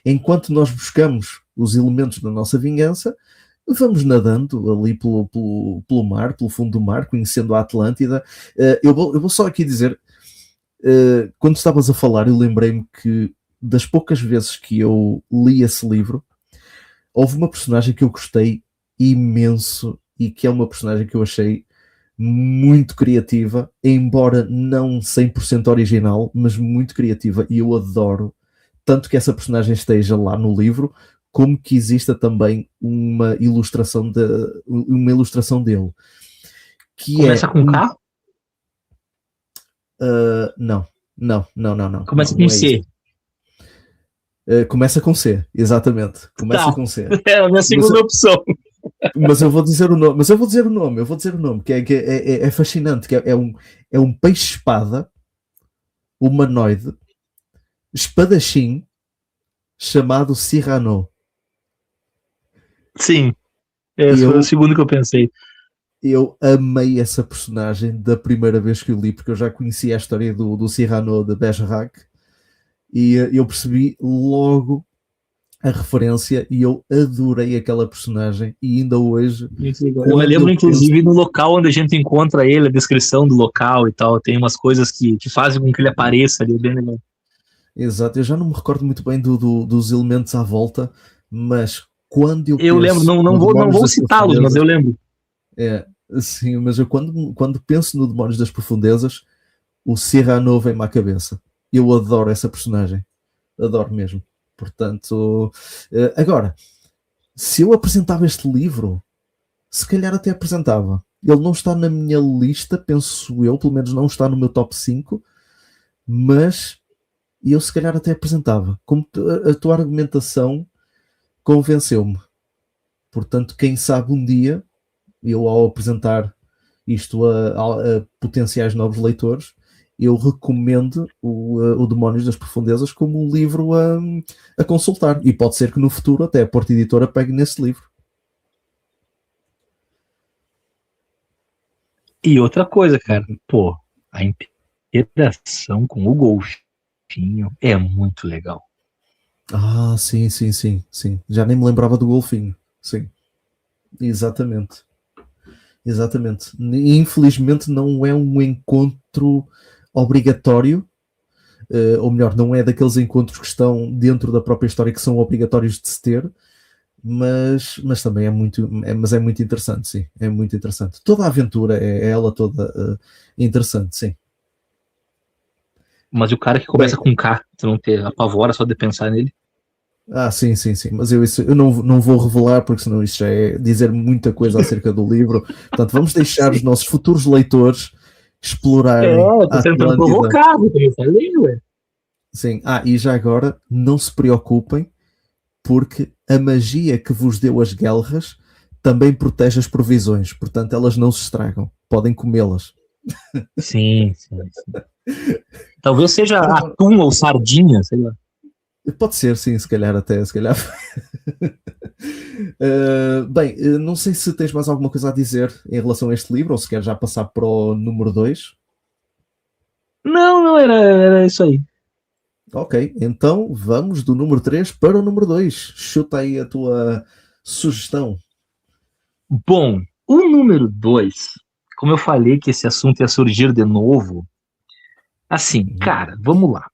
enquanto nós buscamos os elementos da nossa vingança, vamos nadando ali pelo mar, pelo fundo do mar, conhecendo a Atlântida. Eu vou só aqui dizer, quando estavas a falar, eu lembrei-me que das poucas vezes que eu li esse livro, houve uma personagem que eu gostei imenso e que é uma personagem que eu achei muito criativa, embora não 100% original, mas muito criativa, e eu adoro tanto que essa personagem esteja lá no livro, como que exista também uma ilustração dele. Que começa com K? Não. Começa com C. Começa com C, exatamente. Começa com C. É a minha segunda opção. Mas eu vou dizer o nome, que é fascinante, que é um peixe-espada humanoide espadachim chamado Cyrano. Sim, esse foi o segundo que eu pensei. Eu amei essa personagem da primeira vez que eu li, porque eu já conhecia a história do Cyrano de Bergerac e eu percebi logo a referência e eu adorei aquela personagem e ainda hoje... Eu lembro inclusive no local onde a gente encontra ele, a descrição do local e tal, tem umas coisas que fazem com que ele apareça ali, bem legal. Exato, eu já não me recordo muito bem dos elementos à volta, mas quando eu lembro, não vou citá-los, mas eu lembro. Sim, mas eu quando penso no Demónios das Profundezas, o Cyrano vem-me à cabeça. Eu adoro essa personagem, adoro mesmo. Portanto, agora, se eu apresentava este livro, se calhar até apresentava. Ele não está na minha lista, penso eu, pelo menos não está no meu top 5, mas eu se calhar até apresentava. Como a tua argumentação convenceu-me. Portanto, quem sabe um dia, eu ao apresentar isto a potenciais novos leitores, eu recomendo o Demónios das Profundezas como um livro a consultar. E pode ser que no futuro até a Porta Editora pegue nesse livro. E outra coisa, cara, a interação com o golfinho é muito legal. Ah, sim. Já nem me lembrava do golfinho. Sim, exatamente. Infelizmente não é um encontro obrigatório, ou melhor, não é daqueles encontros que estão dentro da própria história que são obrigatórios de se ter, mas também mas é muito interessante, sim, é muito interessante. Toda a aventura é ela toda interessante, sim. Mas o cara que Bem, começa com K, tu não te apavora só de pensar nele? sim, mas eu não vou revelar, porque senão isso já é dizer muita coisa acerca do livro. Portanto, vamos deixar os nossos futuros leitores explorarem Eu tô a tentando Atlântida. provocar, como eu falei, ué. Sim, e já agora, não se preocupem, porque a magia que vos deu as guelras também protege as provisões, portanto elas não se estragam, podem comê-las. Sim, sim, sim. Talvez seja Ora, atum ou sardinha, sei lá. pode ser, sim, se calhar até, se calhar. Bem, não sei se tens mais alguma coisa a dizer em relação a este livro, ou se quer já passar para o número 2. Não, não, era isso aí. Ok, então vamos do número 3 para o número 2. Chuta aí a tua sugestão. Bom, o número 2, como eu falei que esse assunto ia surgir de novo, assim, Uhum. cara, vamos lá.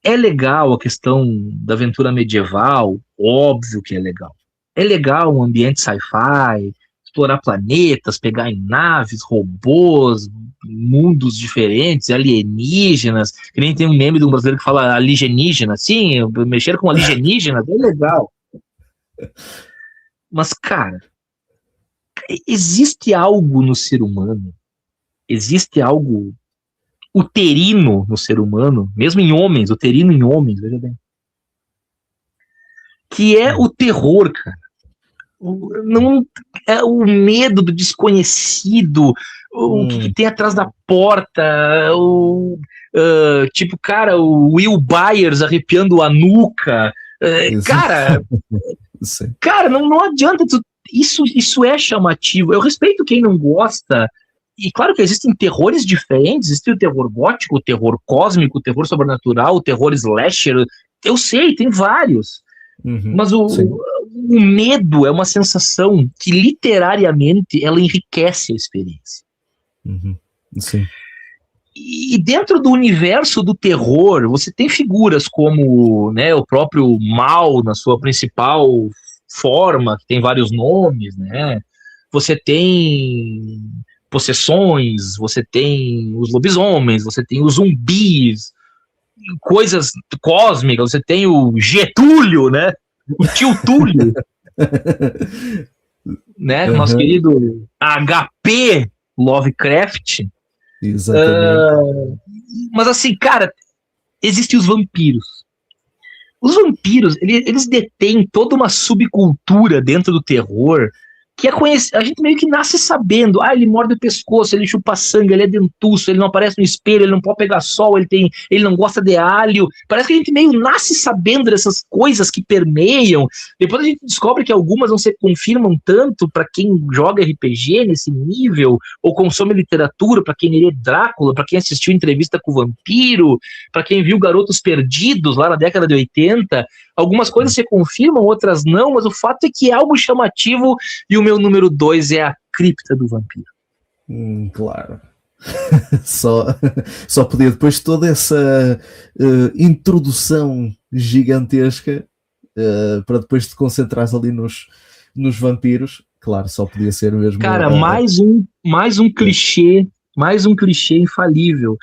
É legal a questão da aventura medieval, óbvio que é legal. É legal um ambiente sci-fi, explorar planetas, pegar em naves, robôs, mundos diferentes, alienígenas. Que nem tem um meme de um brasileiro que fala alienígena. Sim, mexer com alienígenas é legal. Mas, cara, existe algo no ser humano, existe algo uterino no ser humano, mesmo em homens, uterino em homens, veja bem, que é o terror, cara. Não é o medo do desconhecido, o que Hum, tem atrás da porta, tipo, cara, o Will Byers arrepiando a nuca. isso. Cara, Sim. cara, não adianta. Isso é chamativo. Eu respeito quem não gosta. E claro que existem terrores diferentes. Existe o terror gótico, o terror cósmico, o terror sobrenatural, o terror slasher. Eu sei, tem vários. Uhum. Mas Sim. o medo é uma sensação que literariamente ela enriquece a experiência. Uhum. Sim. E dentro do universo do terror, você tem figuras como, né, o próprio mal na sua principal forma, que tem vários nomes, né? Você tem possessões, você tem os lobisomens, você tem os zumbis, coisas cósmicas, você tem o Getúlio, né? O tio Túlio, né? Nosso Uhum. querido HP Lovecraft. Exatamente. Mas assim, cara, existem os vampiros. Os vampiros, eles detêm toda uma subcultura dentro do terror que é a gente meio que nasce sabendo, ele morde o pescoço, ele chupa sangue, ele é dentuço, ele não aparece no espelho, ele não pode pegar sol, ele não gosta de alho. Parece que a gente meio nasce sabendo dessas coisas que permeiam. Depois a gente descobre que algumas não se confirmam tanto para quem joga RPG nesse nível, ou consome literatura, para quem lê Drácula, para quem assistiu entrevista com o vampiro, para quem viu Garotos Perdidos lá na década de 80. Algumas coisas se confirmam, outras não, mas o fato é que é algo chamativo e o meu número 2 é a cripta do vampiro. Claro. Só, só podia, depois de toda essa introdução gigantesca, para depois te concentrares ali nos vampiros, claro, só podia ser mesmo. Cara, mais um clichê infalível.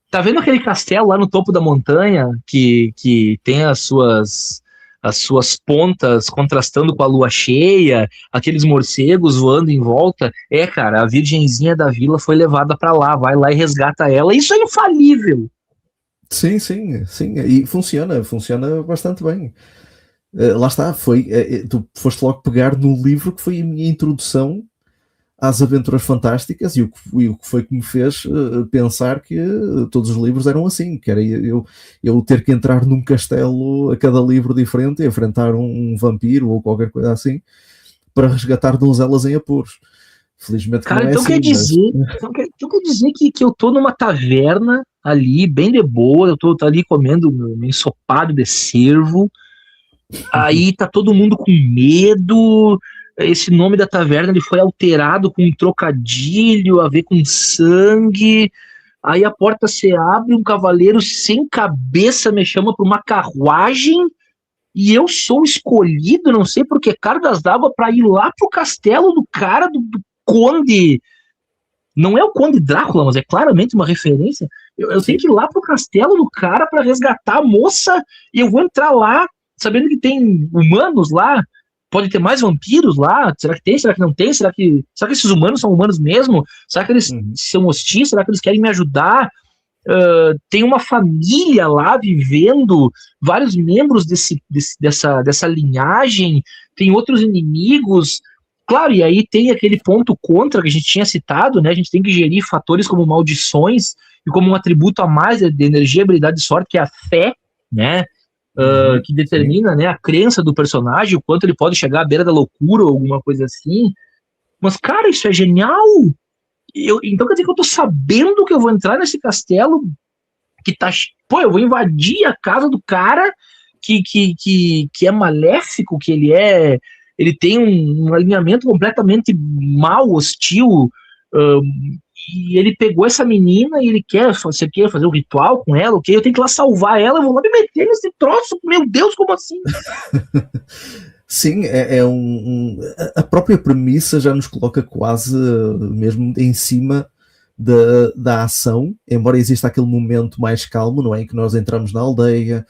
Tá vendo aquele castelo lá no topo da montanha que tem as suas pontas contrastando com a lua cheia, aqueles morcegos voando em volta? Cara, a virgenzinha da vila foi levada para lá, vai lá e resgata ela. Isso é infalível. Sim, sim, sim, e funciona bastante bem. Lá está, tu foste logo pegar no livro que foi a minha introdução às Aventuras Fantásticas e o que foi que me fez pensar que todos os livros eram assim, que era eu ter que entrar num castelo a cada livro diferente, enfrentar um vampiro ou qualquer coisa assim, para resgatar donzelas em apuros. Felizmente que Cara, não é então quer assim, mas dizer, então quer dizer que eu tô numa taverna ali, bem de boa, eu tô ali comendo meu ensopado de cervo, aí tá todo mundo com medo, esse nome da taverna ele foi alterado com um trocadilho a ver com sangue, aí a porta se abre, um cavaleiro sem cabeça me chama para uma carruagem, e eu sou escolhido, não sei por que cargas d'água, para ir lá pro castelo do cara, do conde. Não é o Conde Drácula, mas é claramente uma referência. Eu tenho que ir lá pro castelo do cara para resgatar a moça, e eu vou entrar lá, sabendo que tem humanos lá, pode ter mais vampiros lá, será que tem, será que não tem, será que esses humanos são humanos mesmo? Será que eles são hostis, será que eles querem me ajudar? Tem uma família lá vivendo, vários membros dessa linhagem, tem outros inimigos. Claro, e aí tem aquele ponto contra que a gente tinha citado, né? A gente tem que gerir fatores como maldições e como um atributo a mais de energia, habilidade e sorte, que é a fé, né? Que determina, né, a crença do personagem, o quanto ele pode chegar à beira da loucura ou alguma coisa assim. Mas, cara, isso é genial! Então quer dizer que eu tô sabendo que eu vou entrar nesse castelo que tá... Pô, eu vou invadir a casa do cara que é maléfico, que ele tem um alinhamento completamente mal, hostil, e ele pegou essa menina e ele quer fazer um ritual com ela, ok? Eu tenho que ir lá salvar ela, eu vou lá me meter nesse troço, meu Deus, como assim? Sim, a própria premissa já nos coloca quase mesmo em cima da ação, embora exista aquele momento mais calmo, não é? Em que nós entramos na aldeia,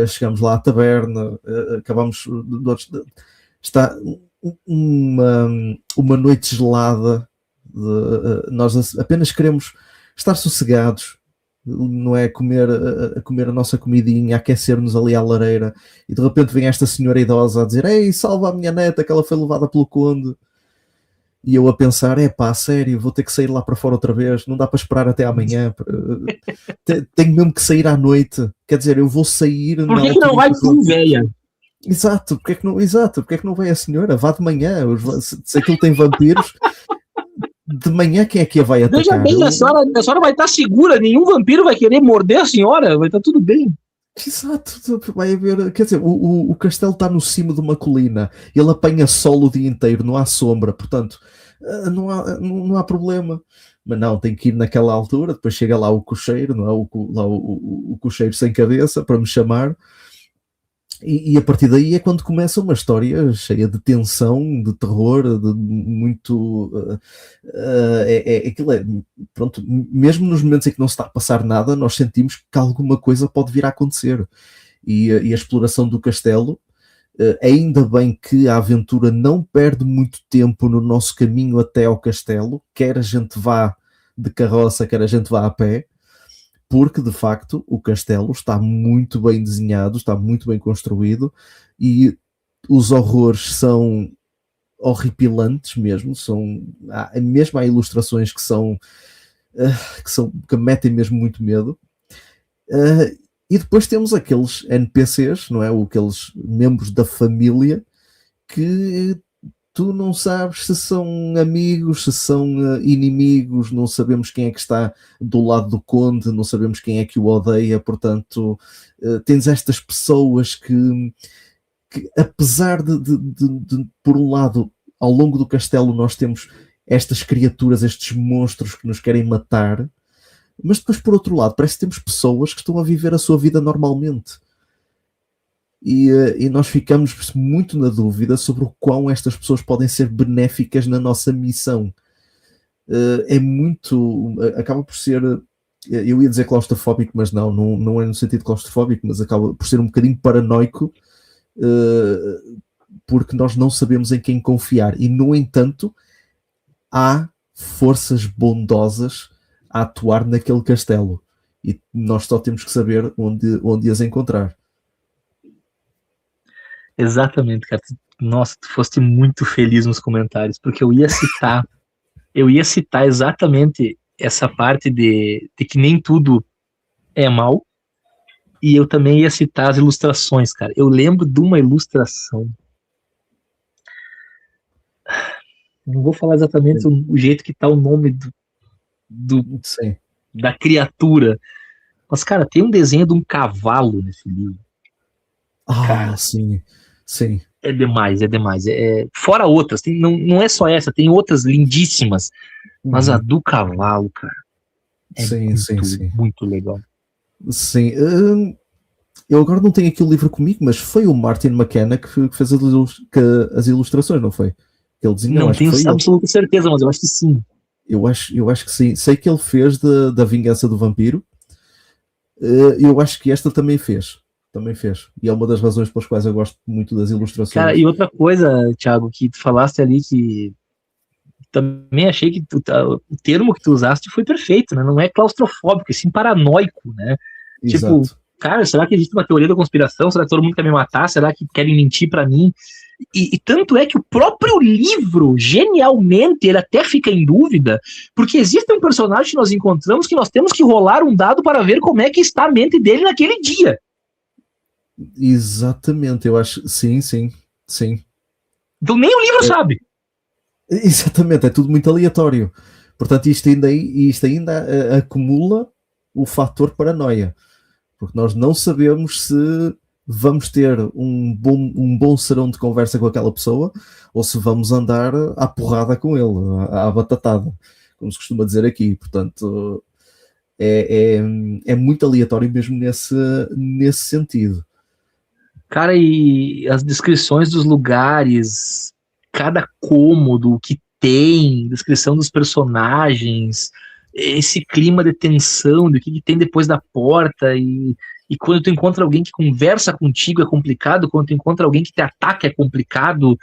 chegamos lá à taberna, acabamos... Está uma noite gelada, nós apenas queremos estar sossegados, não é? Comer a nossa comidinha, aquecer-nos ali à lareira, e de repente vem esta senhora idosa a dizer: ei, salva a minha neta que ela foi levada pelo conde. E eu a pensar: sério, vou ter que sair lá para fora outra vez, não dá para esperar até amanhã, tenho mesmo que sair à noite, quer dizer, eu vou sair... Por que não vai tu, velha? Exato, porque é que não vai a senhora? Vá de manhã, se aquilo tem vampiros, de manhã quem é que a vai atacar? Veja bem, a senhora vai estar segura, nenhum vampiro vai querer morder a senhora, vai estar tudo bem. Exato, vai haver, quer dizer, o castelo está no cimo de uma colina, ele apanha sol o dia inteiro, não há sombra, portanto, não há problema. Mas não, tem que ir naquela altura, depois chega lá o cocheiro, não é? O cocheiro sem cabeça para me chamar. E a partir daí é quando começa uma história cheia de tensão, de terror, de muito... pronto, mesmo nos momentos em que não se está a passar nada, nós sentimos que alguma coisa pode vir a acontecer. E a exploração do castelo, ainda bem que a aventura não perde muito tempo no nosso caminho até ao castelo, quer a gente vá de carroça, quer a gente vá a pé, porque de facto o castelo está muito bem desenhado, está muito bem construído e os horrores são horripilantes mesmo, mesmo há ilustrações que metem mesmo muito medo. E depois temos aqueles NPCs, não é? Aqueles membros da família que tu não sabes se são amigos, se são inimigos, não sabemos quem é que está do lado do conde, não sabemos quem é que o odeia, portanto, tens estas pessoas que apesar de, por um lado, ao longo do castelo nós temos estas criaturas, estes monstros que nos querem matar, mas depois, por outro lado, parece que temos pessoas que estão a viver a sua vida normalmente. E nós ficamos muito na dúvida sobre o quão estas pessoas podem ser benéficas na nossa missão. Acaba por ser, eu ia dizer claustrofóbico, mas não é no sentido claustrofóbico, mas acaba por ser um bocadinho paranoico, porque nós não sabemos em quem confiar. E, no entanto, há forças bondosas a atuar naquele castelo. E nós só temos que saber onde as encontrar. Exatamente, cara. Nossa, tu foste muito feliz nos comentários, porque eu ia citar exatamente essa parte de que nem tudo é mal, e eu também ia citar as ilustrações, cara. Eu lembro de uma ilustração, não vou falar exatamente o jeito que tá o nome da criatura, mas, cara, tem um desenho de um cavalo nesse livro. Cara, sim. É demais. Fora outras, não é só essa, tem outras lindíssimas, mas a do cavalo, cara, é sim. muito legal. Sim. Eu agora não tenho aqui o livro comigo, mas foi o Martin McKenna que fez as ilustrações, não foi? Que ele desenhou, Não acho que tenho foi ele. absoluta certeza, mas eu acho que sim. Eu acho que sim. Sei que ele fez da Vingança do Vampiro. Eu acho que esta também fez. Também fez. E é uma das razões pelas quais eu gosto muito das Cara, ilustrações. e outra coisa, Thiago, que tu falaste ali que também achei que o termo que tu usaste foi perfeito, né? Não é claustrofóbico, é sim paranoico, né? Tipo, Exato. cara, será que existe uma teoria da conspiração? Será que todo mundo quer me matar? Será que querem mentir pra mim? E tanto é que o próprio livro, genialmente, ele até fica em dúvida, porque existe um personagem que nós encontramos que nós temos que rolar um dado para ver como é que está a mente dele naquele dia. Exatamente. Eu acho. Sim. Então nem o livro sabe. Exatamente. É tudo muito aleatório. Portanto, isto ainda acumula o fator paranoia. Porque nós não sabemos se vamos ter um bom serão de conversa com aquela pessoa ou se vamos andar à porrada com ele, à batatada, como se costuma dizer aqui. Portanto, é muito aleatório mesmo nesse sentido. Cara, e as descrições dos lugares, cada cômodo, o que tem, descrição dos personagens, esse clima de tensão, do que tem depois da porta, e quando tu encontra alguém que conversa contigo é complicado, quando tu encontra alguém que te ataca é complicado.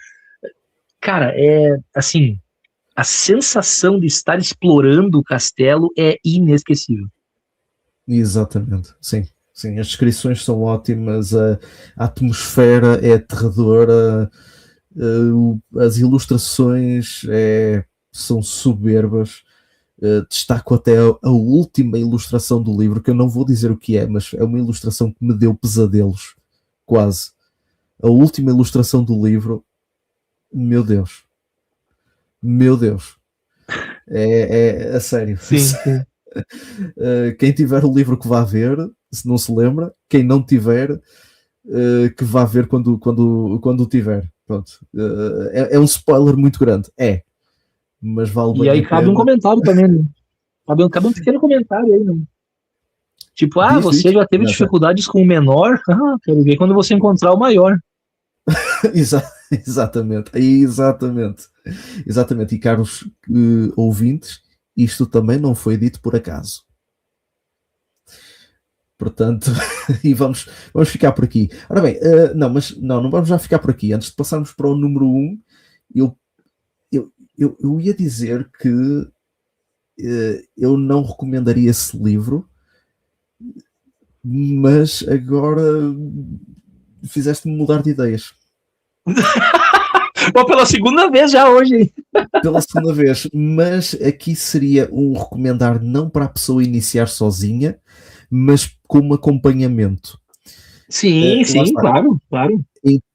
Cara, é assim, a sensação de estar explorando o castelo é inesquecível. Exatamente, sim. Sim, as descrições são ótimas, a atmosfera é aterradora, as ilustrações são soberbas. Destaco até a última ilustração do livro, que eu não vou dizer o que é, mas é uma ilustração que me deu pesadelos, quase. A última ilustração do livro, meu Deus, é a sério. Sim, sim. Quem tiver o livro que vá ver, se não se lembra, quem não tiver, que vá ver quando tiver. Pronto. É um spoiler muito grande, mas vale E bem aí a cabe um pena. comentário também, né? Cabe um pequeno comentário aí, né? Tipo, você Diz, já teve não sei. dificuldades com o menor? Ah, quero ver quando você encontrar o maior. Exatamente. E caros ouvintes, isto também não foi dito por acaso. Portanto, e vamos ficar por aqui. Ora bem, não vamos já ficar por aqui. Antes de passarmos para o número 1, eu ia dizer que eu não recomendaria esse livro, mas agora fizeste-me mudar de ideias. Pô, pela segunda vez já hoje, hein? Pela segunda vez, mas aqui seria um recomendar não para a pessoa iniciar sozinha, mas como acompanhamento. Lá Sim, está. claro, claro.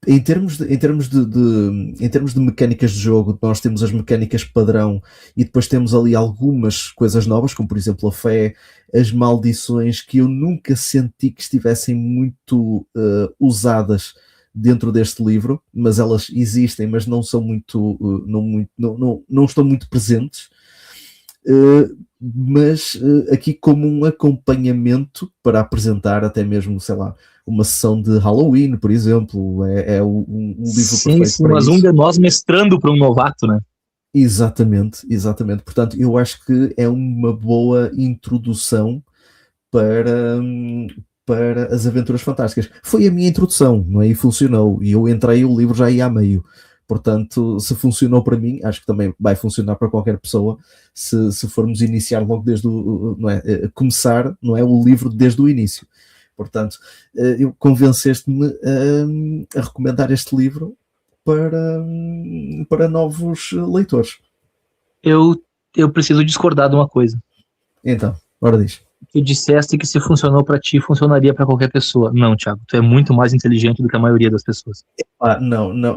Em termos de mecânicas de jogo, nós temos as mecânicas padrão e depois temos ali algumas coisas novas, como por exemplo a fé, as maldições, que eu nunca senti que estivessem muito usadas dentro deste livro, mas elas existem, mas não são não estão muito presentes. Mas aqui como um acompanhamento para apresentar até mesmo, sei lá, uma sessão de Halloween, por exemplo, é um livro perfeito Sim, para mas um isso. de nós mestrando para um novato, né? Exatamente. Portanto, eu acho que é uma boa introdução para, para as Aventuras Fantásticas. Foi a minha introdução, não é? E funcionou. E eu entrei, o livro já ia a meio. Portanto, se funcionou para mim, acho que também vai funcionar para qualquer pessoa, se formos iniciar logo desde o, não é? Começar, não é? O livro desde o início. Portanto, eu convenceste-me a recomendar este livro para novos leitores. Eu, eu preciso discordar de uma coisa. Então, ora diz. Tu disseste que se funcionou para ti, funcionaria para qualquer pessoa. Não, Thiago, tu é muito mais inteligente do que a maioria das pessoas. Não.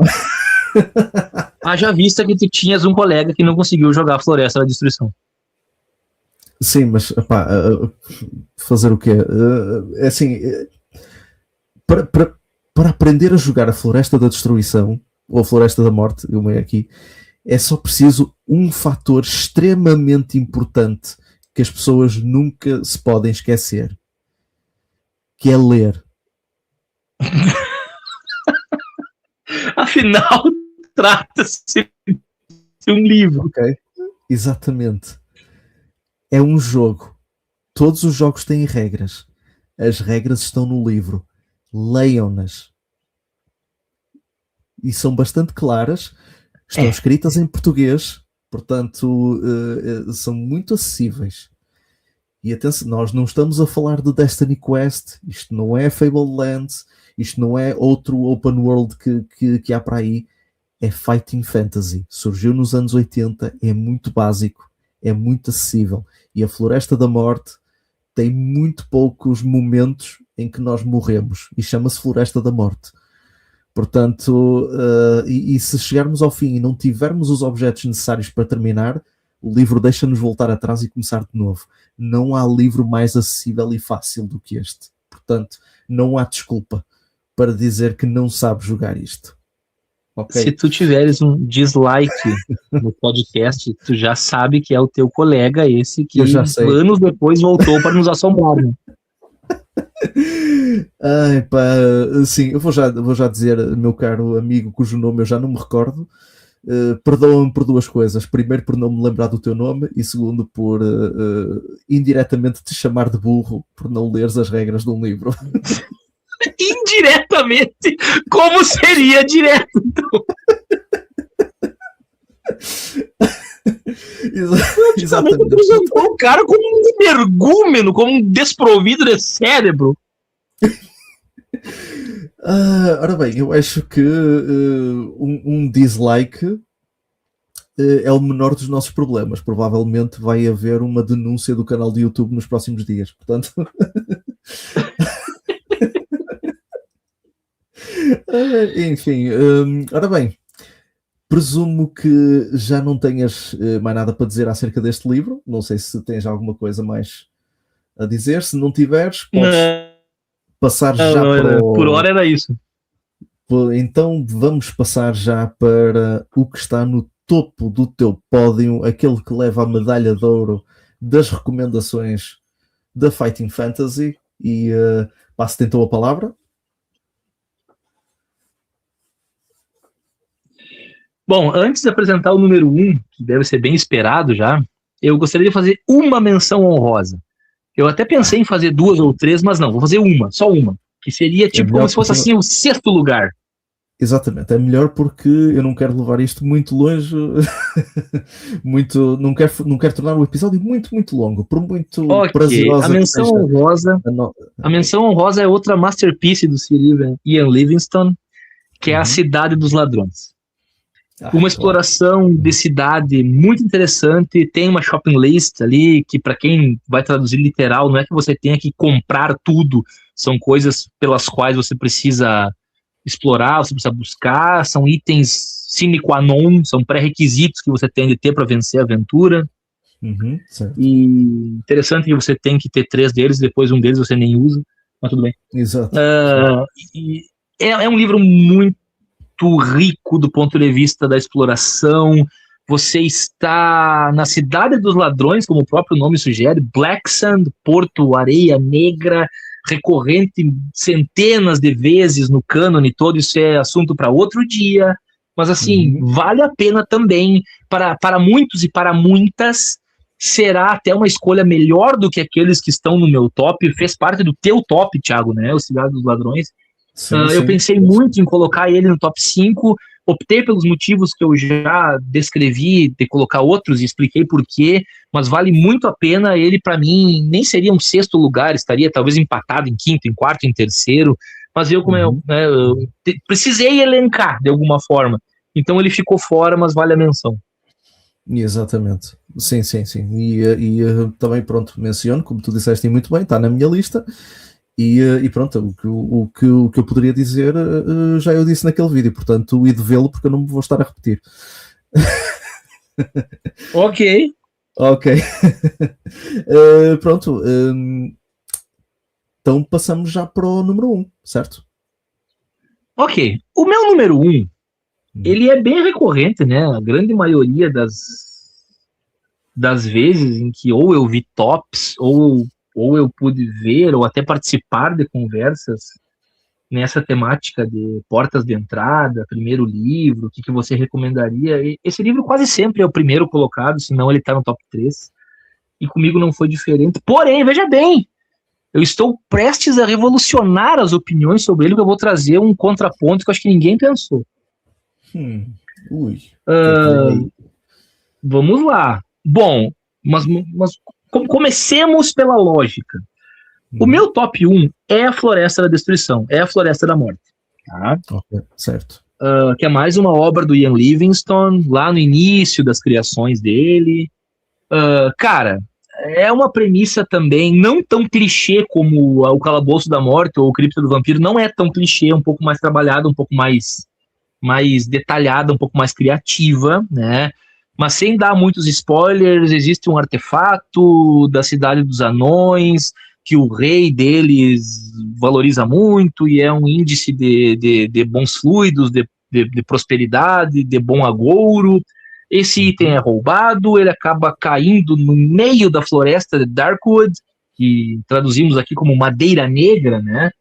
Haja vista que tu tinhas um colega que não conseguiu jogar a Floresta da Destruição. Sim, mas epá, fazer o quê? É assim, para aprender a jogar a Floresta da Destruição, ou a Floresta da Morte, eu meio aqui, é só preciso um fator extremamente importante que as pessoas nunca se podem esquecer, que é ler. Afinal, trata-se de um livro. Ok, exatamente. É um jogo. Todos os jogos têm regras. As regras estão no livro. Leiam-nas. E são bastante claras. Estão escritas em português. Portanto, são muito acessíveis. E atenção, nós não estamos a falar de Destiny Quest. Isto não é Fable Lands. Isto não é outro open world que há para aí. É Fighting Fantasy. Surgiu nos anos 80. É muito básico. É muito acessível. E a Floresta da Morte tem muito poucos momentos em que nós morremos. E chama-se Floresta da Morte. Portanto, e se chegarmos ao fim e não tivermos os objetos necessários para terminar, o livro deixa-nos voltar atrás e começar de novo. Não há livro mais acessível e fácil do que este. Portanto, não há desculpa para dizer que não sabe jogar isto. Okay? Se tu tiveres um dislike no podcast, tu já sabe que é o teu colega esse que anos depois voltou para nos assombrar. Né? Ai, pá, sim, eu vou já dizer, meu caro amigo, cujo nome eu já não me recordo. Perdoa-me por duas coisas. Primeiro, por não me lembrar do teu nome, e segundo, por indiretamente te chamar de burro por não leres as regras de um livro. Indiretamente? Como seria direto? Exatamente. Apresentou o cara como um energúmeno, como um desprovido de cérebro. Ora bem, eu acho que um dislike é o menor dos nossos problemas. Provavelmente vai haver uma denúncia do canal do YouTube nos próximos dias. Portanto... Enfim, ora bem, presumo que já não tenhas mais nada para dizer acerca deste livro. Não sei se tens alguma coisa mais a dizer. Se não tiveres, podes passar já para o... Por hora era isso. Então vamos passar já para o que está no topo do teu pódio, aquele que leva a medalha de ouro das recomendações da Fighting Fantasy. E passo-te então a palavra. Bom, antes de apresentar o número 1, que deve ser bem esperado já, eu gostaria de fazer uma menção honrosa. Eu até pensei em fazer 2 ou 3, mas não, vou fazer só uma, que seria tipo como se fosse assim o 6º lugar. Exatamente, é melhor porque eu não quero levar isto muito longe, não quero tornar o episódio muito longo, por muito prazerosa. A menção honrosa é outra masterpiece do Sir Ian Livingstone, que é A Cidade dos Ladrões. Uma exploração de cidade muito interessante, tem uma shopping list ali, que para quem vai traduzir literal, não é que você tenha que comprar tudo, são coisas pelas quais você precisa explorar, você precisa buscar, são itens sine qua non, são pré-requisitos que você tem de ter para vencer a aventura. E interessante que você tem que ter 3 deles, depois um deles você nem usa, mas tudo bem. Exato. É um livro muito rico do ponto de vista da exploração. Você está na Cidade dos Ladrões, como o próprio nome sugere, Black Sand, Porto Areia Negra, recorrente centenas de vezes no cânone todo, isso é assunto para outro dia, mas assim, vale a pena também, para muitos e para muitas, será até uma escolha melhor do que aqueles que estão no meu top, fez parte do teu top, Thiago, né, o Cidade dos Ladrões. Sim. Eu pensei muito em colocar ele no top 5, optei pelos motivos que eu já descrevi, de colocar outros e expliquei por quê, mas vale muito a pena. Ele, para mim, nem seria um 6º lugar, estaria talvez empatado em 5º, em 4º, em 3º, mas eu precisei elencar de alguma forma, então ele ficou fora, mas vale a menção. Exatamente, sim, e também, pronto, menciono, como tu disseste muito bem, está na minha lista. E pronto, o que eu poderia dizer já eu disse naquele vídeo, portanto, e de vê-lo porque eu não me vou estar a repetir. Ok. Pronto, então passamos já para o número 1, certo? Ok, o meu número 1, ele é bem recorrente, né? A grande maioria das vezes em que ou eu vi tops, ou eu pude ver, ou até participar de conversas nessa temática de portas de entrada, primeiro livro, o que você recomendaria? Esse livro quase sempre é o primeiro colocado, senão ele está no top 3. E comigo não foi diferente. Porém, veja bem, eu estou prestes a revolucionar as opiniões sobre ele, porque eu vou trazer um contraponto que eu acho que ninguém pensou. Ui. Vamos lá. Bom, mas comecemos pela lógica. O meu top 1 é a Floresta da Destruição, é a Floresta da Morte. Tá? Okay, certo. Que é mais uma obra do Ian Livingstone, lá no início das criações dele. Cara, é uma premissa também não tão clichê como o Calabouço da Morte ou o Cripta do Vampiro, não é tão clichê, é um pouco mais trabalhada, um pouco mais detalhada, um pouco mais criativa, né? Mas sem dar muitos spoilers, existe um artefato da Cidade dos Anões que o rei deles valoriza muito e é um índice de bons fluidos, de prosperidade, de bom agouro. Esse item é roubado, ele acaba caindo no meio da floresta de Darkwood, que traduzimos aqui como madeira negra, né?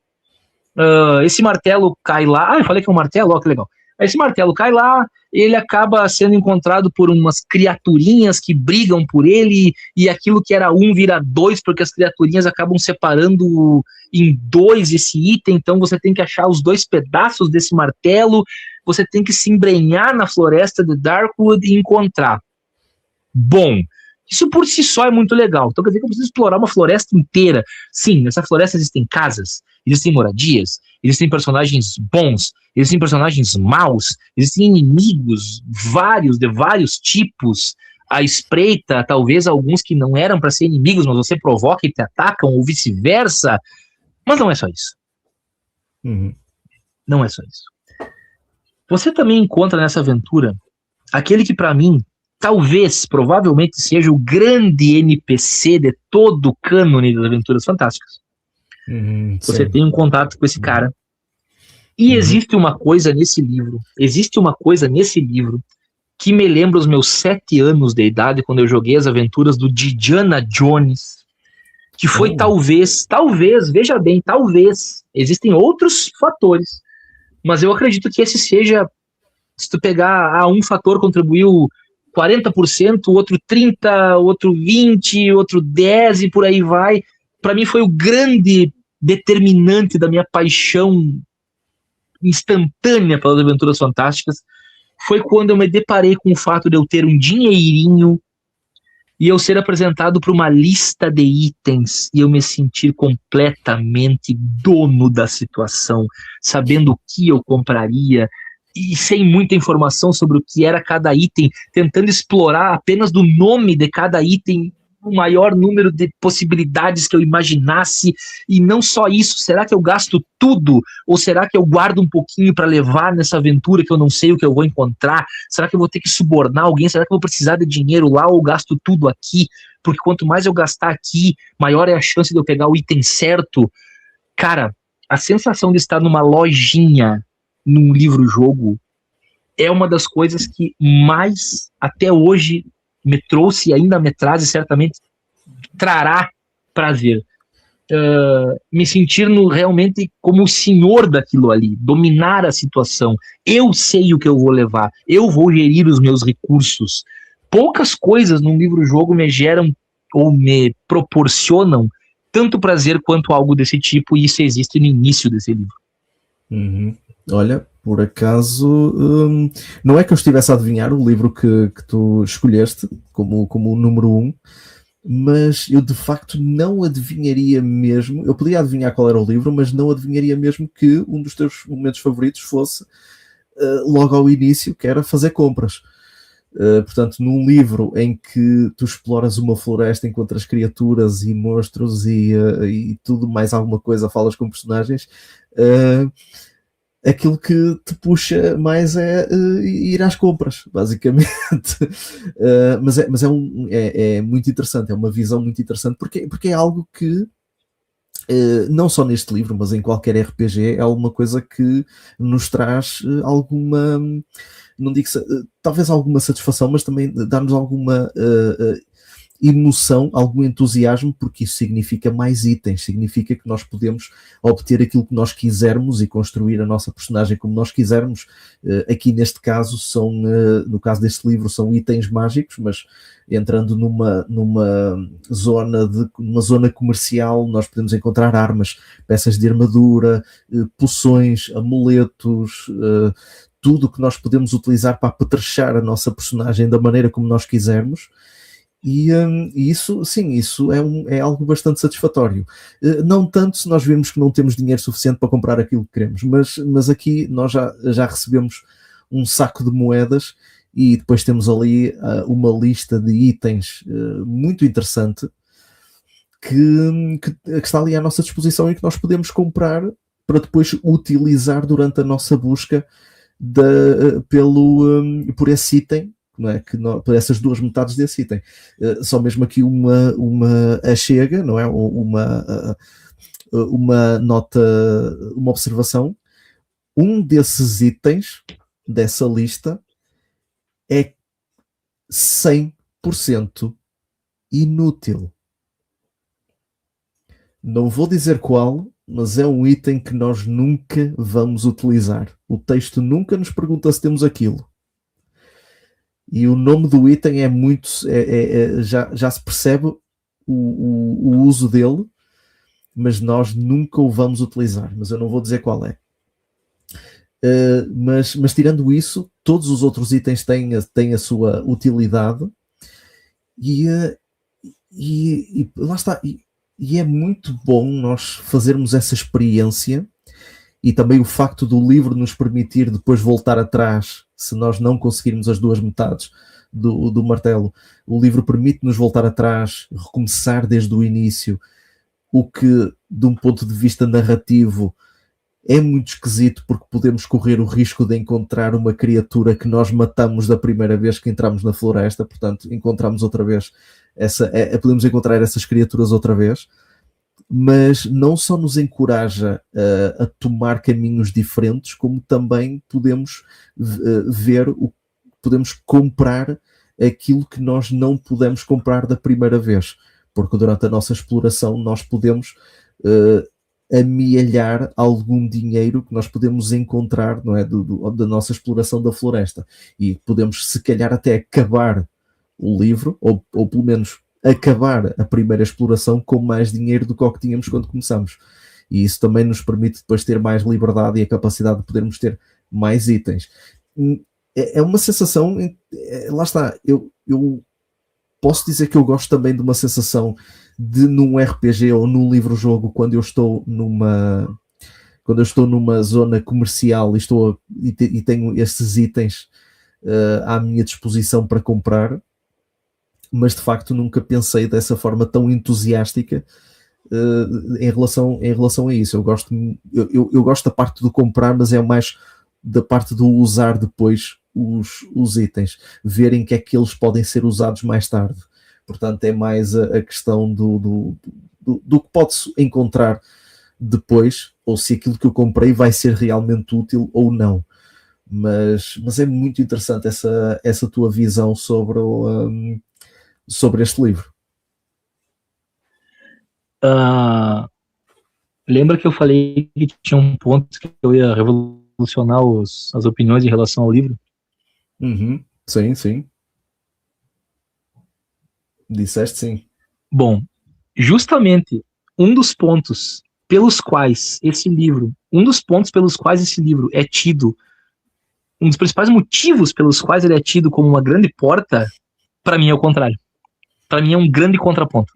Esse martelo cai lá. Eu falei que é um martelo, ó, que legal. Esse martelo cai lá, ele acaba sendo encontrado por umas criaturinhas que brigam por ele, e aquilo que era um vira dois, porque as criaturinhas acabam separando em dois esse item, então você tem que achar os dois pedaços desse martelo, você tem que se embrenhar na floresta de Darkwood e encontrar. Bom, isso por si só é muito legal. Então quer dizer que eu preciso explorar uma floresta inteira. Sim, nessa floresta existem casas, existem moradias, existem personagens bons, existem personagens maus, existem inimigos de vários tipos à espreita, talvez alguns que não eram para ser inimigos, mas você provoca e te atacam, ou vice-versa. Mas não é só isso. Não é só isso. Você também encontra nessa aventura aquele que para mim talvez, provavelmente seja o grande NPC de todo o cânone das Aventuras Fantásticas. Você tem um contato com esse cara. E existe uma coisa nesse livro, que me lembra os meus 7 anos de idade, quando eu joguei as aventuras do Indiana Jones, que foi talvez, veja bem, talvez, existem outros fatores, mas eu acredito que esse seja, se tu pegar, um fator contribuiu 40%, outro 30%, outro 20%, outro 10% e por aí vai. Para mim foi o grande determinante da minha paixão instantânea pelas Aventuras Fantásticas. Foi quando eu me deparei com o fato de eu ter um dinheirinho e eu ser apresentado para uma lista de itens e eu me sentir completamente dono da situação, sabendo o que eu compraria, e sem muita informação sobre o que era cada item, tentando explorar apenas do nome de cada item o maior número de possibilidades que eu imaginasse. E não só isso, será que eu gasto tudo? Ou será que eu guardo um pouquinho para levar nessa aventura que eu não sei o que eu vou encontrar? Será que eu vou ter que subornar alguém? Será que eu vou precisar de dinheiro lá ou gasto tudo aqui? Porque quanto mais eu gastar aqui, maior é a chance de eu pegar o item certo. Cara, a sensação de estar numa lojinha num livro-jogo é uma das coisas que mais até hoje me trouxe e ainda me traz e certamente trará prazer. Me sentir realmente como o senhor daquilo ali, dominar a situação. Eu sei o que eu vou levar, eu vou gerir os meus recursos. Poucas coisas num livro-jogo me geram ou me proporcionam tanto prazer quanto algo desse tipo, e isso existe no início desse livro. Olha, por acaso, não é que eu estivesse a adivinhar o livro que tu escolheste como o número 1, mas eu de facto não adivinharia mesmo. Eu podia adivinhar qual era o livro, mas não adivinharia mesmo que um dos teus momentos favoritos fosse logo ao início, que era fazer compras. Portanto, num livro em que tu exploras uma floresta, encontras criaturas e monstros e tudo mais alguma coisa, falas com personagens, aquilo que te puxa mais é ir às compras, basicamente. Mas é muito interessante, é uma visão muito interessante, porque é algo que não só neste livro, mas em qualquer RPG, é alguma coisa que nos traz alguma, não digo talvez alguma satisfação, mas também dá-nos alguma emoção, algum entusiasmo, porque isso significa mais itens, significa que nós podemos obter aquilo que nós quisermos e construir a nossa personagem como nós quisermos. Aqui neste caso no caso deste livro, são itens mágicos, mas entrando numa zona comercial, nós podemos encontrar armas, peças de armadura, poções, amuletos, tudo que nós podemos utilizar para apetrechar a nossa personagem da maneira como nós quisermos. E isso, sim, isso é algo bastante satisfatório. Não tanto se nós virmos que não temos dinheiro suficiente para comprar aquilo que queremos, mas aqui nós já recebemos um saco de moedas e depois temos ali uma lista de itens muito interessante que está ali à nossa disposição e que nós podemos comprar para depois utilizar durante a nossa busca por esse item, não é? Por essas duas metades desse item. Só mesmo aqui uma achega, não é? Uma nota, uma observação. Um desses itens dessa lista é 100% inútil. Não vou dizer qual, mas é um item que nós nunca vamos utilizar. O texto nunca nos pergunta se temos aquilo. E o nome do item é muito... já se percebe o uso dele, mas nós nunca o vamos utilizar. Mas eu não vou dizer qual é. Mas tirando isso, todos os outros itens têm a sua utilidade. E lá está. E é muito bom nós fazermos essa experiência, e também o facto do livro nos permitir depois voltar atrás, se nós não conseguirmos as duas metades do martelo. O livro permite-nos voltar atrás, recomeçar desde o início, o que, de um ponto de vista narrativo, é muito esquisito, porque podemos correr o risco de encontrar uma criatura que nós matamos da primeira vez que entramos na floresta. Portanto, encontramos outra vez podemos encontrar essas criaturas outra vez, mas não só nos encoraja a tomar caminhos diferentes, como também podemos podemos comprar aquilo que nós não pudemos comprar da primeira vez, porque durante a nossa exploração nós podemos amealhar algum dinheiro que nós podemos encontrar, não é, da nossa exploração da floresta, e podemos se calhar até acabar o livro, ou pelo menos acabar a primeira exploração com mais dinheiro do que o que tínhamos quando começamos. E isso também nos permite depois ter mais liberdade e a capacidade de podermos ter mais itens. É uma sensação, lá está, eu posso dizer que eu gosto também de uma sensação de, num RPG ou num livro-jogo, quando eu estou numa zona comercial e tenho estes itens à minha disposição para comprar, mas de facto nunca pensei dessa forma tão entusiástica em relação a isso. Eu gosto da parte do comprar, mas é mais da parte do usar depois os itens, verem que é que eles podem ser usados mais tarde. Portanto, é mais a questão do que pode-se encontrar depois, ou se aquilo que eu comprei vai ser realmente útil ou não. Mas é muito interessante essa tua visão sobre este livro. Lembra que eu falei que tinha um ponto que eu ia revolucionar as opiniões em relação ao livro? Uhum. Sim. Disseste sim. Bom, justamente um dos pontos pelos quais esse livro é tido, um dos principais motivos pelos quais ele é tido como uma grande porta, para mim é o contrário. Para mim é um grande contraponto.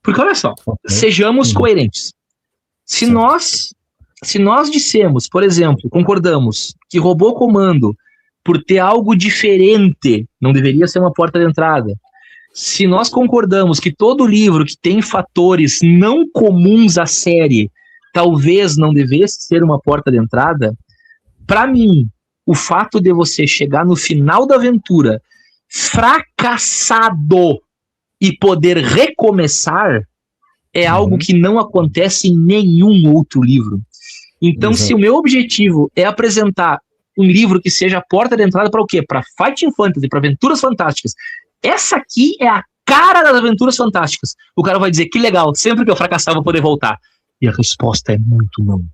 Porque olha só, sejamos coerentes. Se nós dissemos, por exemplo, concordamos que robô comando, por ter algo diferente, não deveria ser uma porta de entrada. Se nós concordamos que todo livro que tem fatores não comuns à série talvez não devesse ser uma porta de entrada, para mim, o fato de você chegar no final da aventura fracassado e poder recomeçar é algo que não acontece em nenhum outro livro. Então, se o meu objetivo é apresentar um livro que seja a porta de entrada para o quê? Para Fighting Fantasy, para aventuras fantásticas. Essa aqui é a cara das Aventuras Fantásticas. O cara vai dizer, que legal, sempre que eu fracassar eu vou poder voltar. E a resposta é muito não.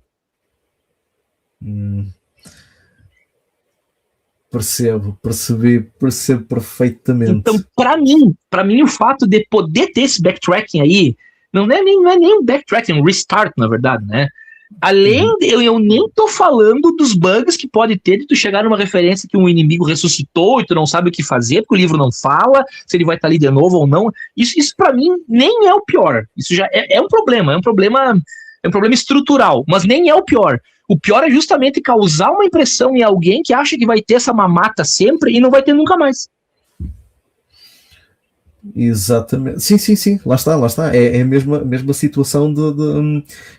Percebo perfeitamente. Então, para mim, o fato de poder ter esse backtracking aí, não é nem um backtracking, é um restart, na verdade, né? Além de eu nem tô falando dos bugs que pode ter de tu chegar numa referência que um inimigo ressuscitou e tu não sabe o que fazer, porque o livro não fala se ele vai estar ali de novo ou não. Isso para mim nem é o pior. Isso já é um problema, é um problema estrutural, mas nem é o pior. O pior é justamente causar uma impressão em alguém que acha que vai ter essa mamata sempre e não vai ter nunca mais. Exatamente, sim, lá está. É a mesma situação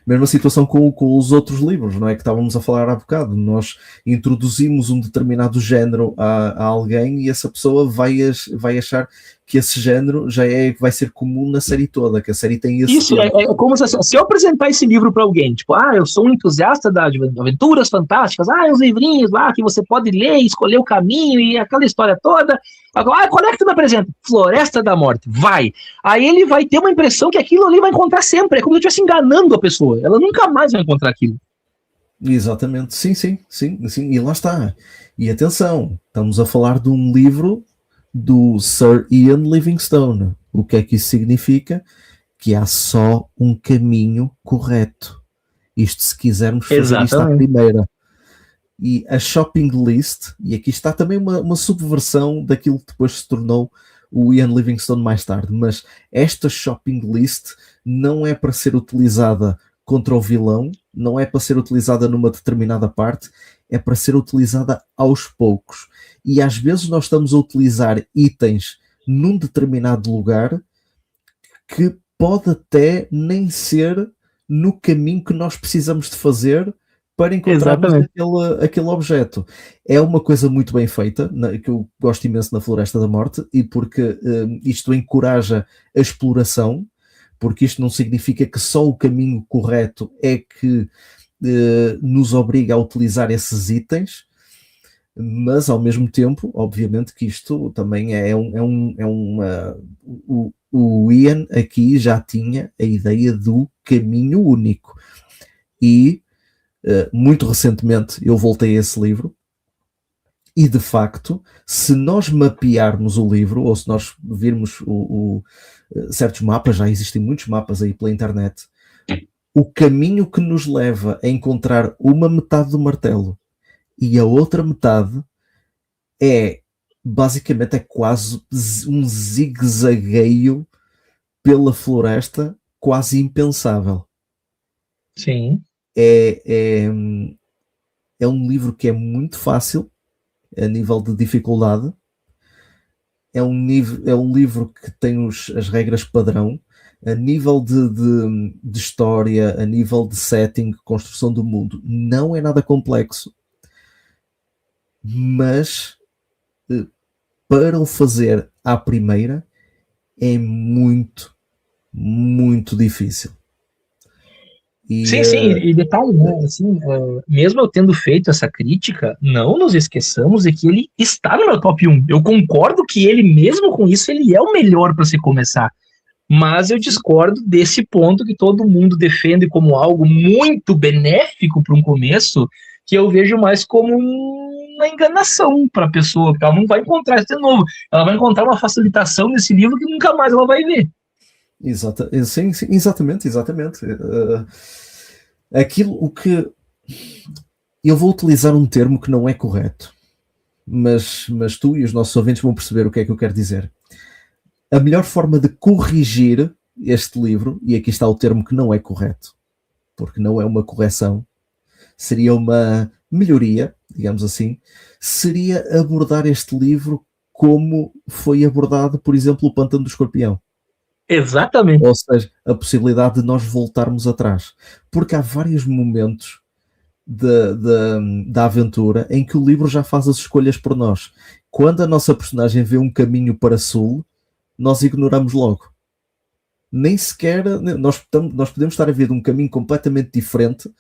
mesma situação com os outros livros, não é? Que estávamos a falar há bocado. Nós introduzimos um determinado género a alguém e essa pessoa vai achar que esse género vai ser comum na série toda, que a série tem esse. Isso, é como se eu apresentar esse livro para alguém, tipo, eu sou um entusiasta de aventuras fantásticas, os livrinhos lá que você pode ler, escolher o caminho e aquela história toda. Agora, qual é que tu me apresenta? Floresta da Morte, vai. Aí ele vai ter uma impressão que aquilo ali vai encontrar sempre, é como se eu estivesse enganando a pessoa, ela nunca mais vai encontrar aquilo. Exatamente, sim, e lá está. E atenção, estamos a falar de um livro do Sir Ian Livingstone. O que é que isso significa? Que há só um caminho correto. Isto se quisermos fazer isto à primeira. E a shopping list, e aqui está também uma subversão daquilo que depois se tornou o Ian Livingstone mais tarde, mas esta shopping list não é para ser utilizada contra o vilão, não é para ser utilizada numa determinada parte, é para ser utilizada aos poucos. E às vezes nós estamos a utilizar itens num determinado lugar que pode até nem ser no caminho que nós precisamos de fazer para encontrarmos aquele objeto. É uma coisa muito bem feita, que eu gosto imenso na Floresta da Morte, e porque isto encoraja a exploração, porque isto não significa que só o caminho correto é que nos obriga a utilizar esses itens, mas ao mesmo tempo, obviamente que isto também o Ian aqui já tinha a ideia do caminho único, e muito recentemente eu voltei a esse livro, e de facto, se nós mapearmos o livro, ou se nós virmos certos mapas, já existem muitos mapas aí pela internet, o caminho que nos leva a encontrar uma metade do martelo e a outra metade basicamente quase um zigue-zagueio pela floresta, quase impensável. Sim. É um livro que é muito fácil a nível de dificuldade. É um livro que tem as regras padrão. A nível de história, a nível de setting, construção do mundo, não é nada complexo. Mas para o fazer à primeira é muito, muito difícil. Sim, e detalhe, né, assim, mesmo eu tendo feito essa crítica, não nos esqueçamos de que ele está no meu top 1. Eu concordo que ele, mesmo com isso, ele é o melhor para se começar. Mas eu discordo desse ponto que todo mundo defende como algo muito benéfico para um começo, que eu vejo mais como uma enganação para a pessoa, porque ela não vai encontrar isso de novo. Ela vai encontrar uma facilitação nesse livro que nunca mais ela vai ver. Sim, exatamente. Aquilo que eu vou utilizar um termo que não é correto, mas tu e os nossos ouvintes vão perceber o que é que eu quero dizer. A melhor forma de corrigir este livro, e aqui está o termo que não é correto, porque não é uma correção, seria uma melhoria, digamos assim, seria abordar este livro como foi abordado, por exemplo, o Pântano do Escorpião. Exatamente. Ou seja, a possibilidade de nós voltarmos atrás. Porque há vários momentos da aventura em que o livro já faz as escolhas por nós. Quando a nossa personagem vê um caminho para sul, nós ignoramos logo. Nem sequer nós podemos estar a ver um caminho completamente diferente,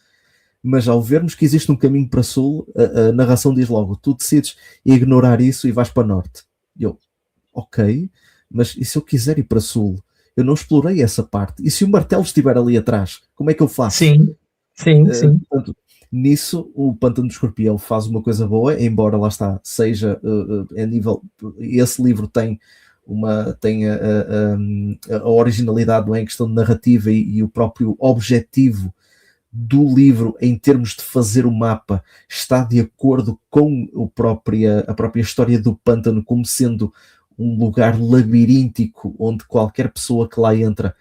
mas ao vermos que existe um caminho para sul, a narração diz logo: tu decides ignorar isso e vais para norte. Eu, ok, mas e se eu quiser ir para sul? Eu não explorei essa parte. E se o martelo estiver ali atrás, como é que eu faço? Sim, sim. Portanto, nisso, o Pântano do Escorpião faz uma coisa boa, embora lá está, seja a nível. Esse livro tem a originalidade, não é, em questão de narrativa e o próprio objetivo do livro em termos de fazer o mapa está de acordo com a própria história do pântano como sendo um lugar labiríntico onde qualquer pessoa que lá entra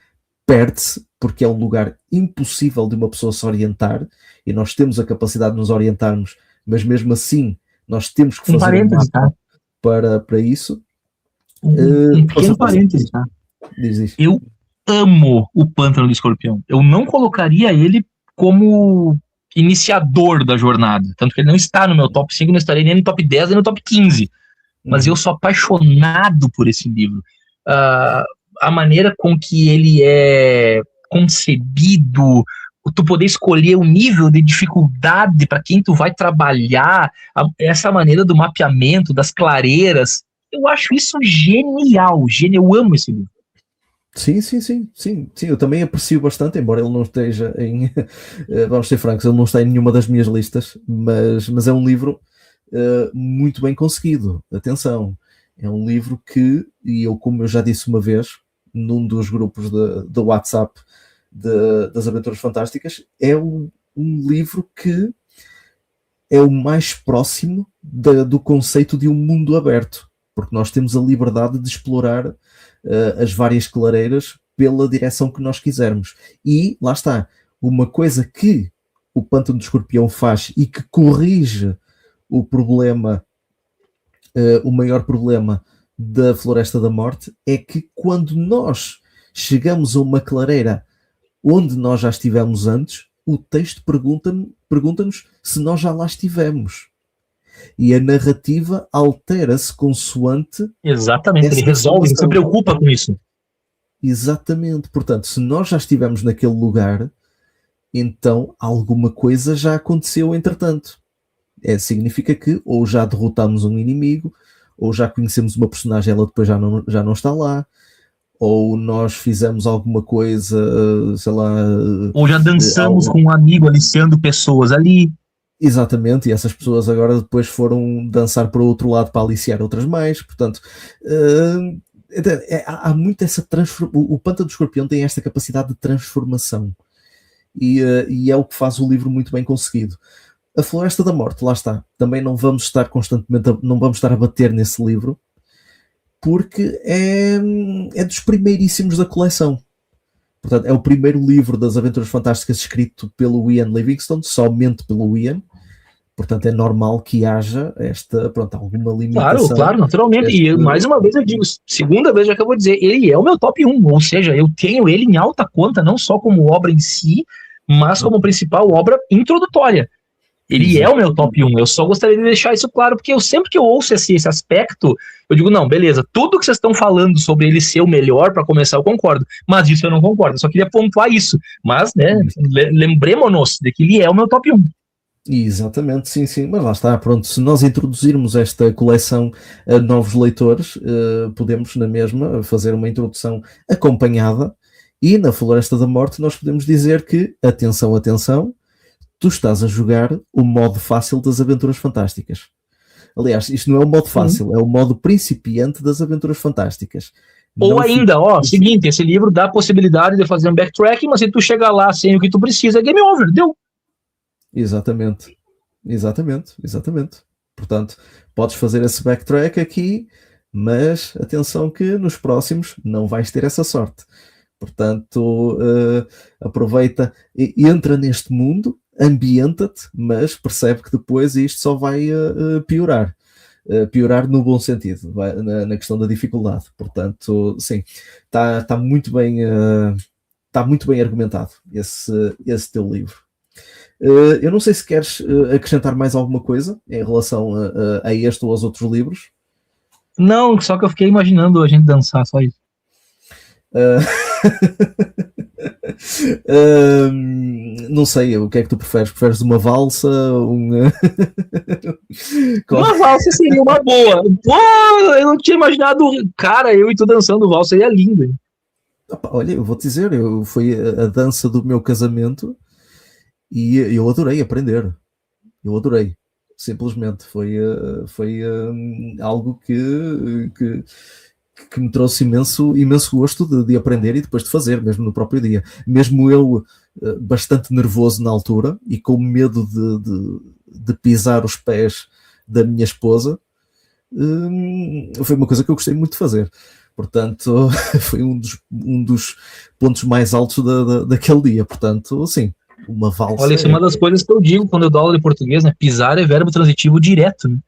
perde-se, porque é um lugar impossível de uma pessoa se orientar, e nós temos a capacidade de nos orientarmos, mas mesmo assim nós temos que fazer um mapa para isso. Um pequeno parênteses, tá? Diz. Eu amo o Pântano do Escorpião. Eu não colocaria ele como iniciador da jornada. Tanto que ele não está no meu top 5, não estaria nem no top 10, nem no top 15. Mas eu sou apaixonado por esse livro. A maneira com que ele é concebido, tu poder escolher o nível de dificuldade para quem tu vai trabalhar, essa maneira do mapeamento, das clareiras, eu acho isso genial, eu amo esse livro. Sim, eu também aprecio bastante, embora ele não esteja em, vamos ser francos, ele não está em nenhuma das minhas listas, mas é um livro muito bem conseguido. Atenção, é um livro que, e eu, como eu já disse uma vez, num dos grupos do WhatsApp das Aventuras Fantásticas, é um livro que é o mais próximo do conceito de um mundo aberto, porque nós temos a liberdade de explorar as várias clareiras pela direção que nós quisermos. E, lá está, uma coisa que o Pântano do Escorpião faz e que corrige o problema, o maior problema da Floresta da Morte, é que quando nós chegamos a uma clareira onde nós já estivemos antes, o texto pergunta-nos se nós já lá estivemos. E a narrativa altera-se consoante. Exatamente, ele resolve, ele se preocupa com isso. Exatamente, portanto, se nós já estivemos naquele lugar, então alguma coisa já aconteceu entretanto. Significa que ou já derrotamos um inimigo, ou já conhecemos uma personagem, ela depois já não está lá, ou nós fizemos alguma coisa, sei lá... Ou já dançamos com um amigo aliciando pessoas ali. Exatamente, e essas pessoas agora depois foram dançar para o outro lado para aliciar outras mais, portanto, há muito essa transformação. O Pântano do Escorpião tem esta capacidade de transformação, e é o que faz o livro muito bem conseguido. A Floresta da Morte, lá está, também não vamos estar não vamos estar a bater nesse livro, porque é dos primeiríssimos da coleção. Portanto, é o primeiro livro das Aventuras Fantásticas escrito pelo Ian Livingstone, somente pelo Ian. Portanto, é normal que haja alguma limitação. Claro, naturalmente. E mais uma vez eu digo, segunda vez já que eu vou dizer, ele é o meu top 1, ou seja, eu tenho ele em alta conta, não só como obra em si, mas como principal obra introdutória. Ele é o meu top 1, eu só gostaria de deixar isso claro, porque sempre que eu ouço esse aspecto, eu digo, não, beleza, tudo que vocês estão falando sobre ele ser o melhor, para começar, eu concordo, mas isso eu não concordo, eu só queria pontuar isso, mas, né, lembremos-nos de que ele é o meu top 1. Exatamente, sim, mas lá está, pronto, se nós introduzirmos esta coleção a novos leitores, podemos na mesma fazer uma introdução acompanhada, e na Floresta da Morte nós podemos dizer que, atenção, tu estás a jogar o modo fácil das Aventuras Fantásticas. Aliás, isto não é o modo fácil, é o modo principiante das Aventuras Fantásticas. Ou ainda, seguinte, esse livro dá a possibilidade de fazer um backtracking, mas se tu chegar lá sem o que tu precisa, é game over, deu. Exatamente. Portanto, podes fazer esse backtrack aqui, mas atenção que nos próximos não vais ter essa sorte. Portanto, aproveita, entra neste mundo, ambienta-te, mas percebe que depois isto só vai piorar. Piorar no bom sentido, na questão da dificuldade. Portanto, sim, está muito bem argumentado esse teu livro. Eu não sei se queres acrescentar mais alguma coisa em relação a este ou aos outros livros. Não, só que eu fiquei imaginando a gente dançar, só isso. Não sei, o que é que tu preferes? Preferes uma valsa? Uma valsa seria uma boa. Pô, eu não tinha imaginado. Cara, eu e tu dançando valsa seria lindo, hein? Olha, eu vou-te dizer, foi a dança do meu casamento e eu adorei aprender. Eu adorei. Simplesmente foi algo que me trouxe imenso gosto de aprender e depois de fazer, mesmo no próprio dia. Mesmo eu bastante nervoso na altura e com medo de pisar os pés da minha esposa, foi uma coisa que eu gostei muito de fazer. Portanto, foi um dos pontos mais altos daquele dia. Portanto, sim, uma valsa. Olha, isso é uma das coisas que eu digo quando eu dou aula de português, né? Pisar é verbo transitivo direto, né?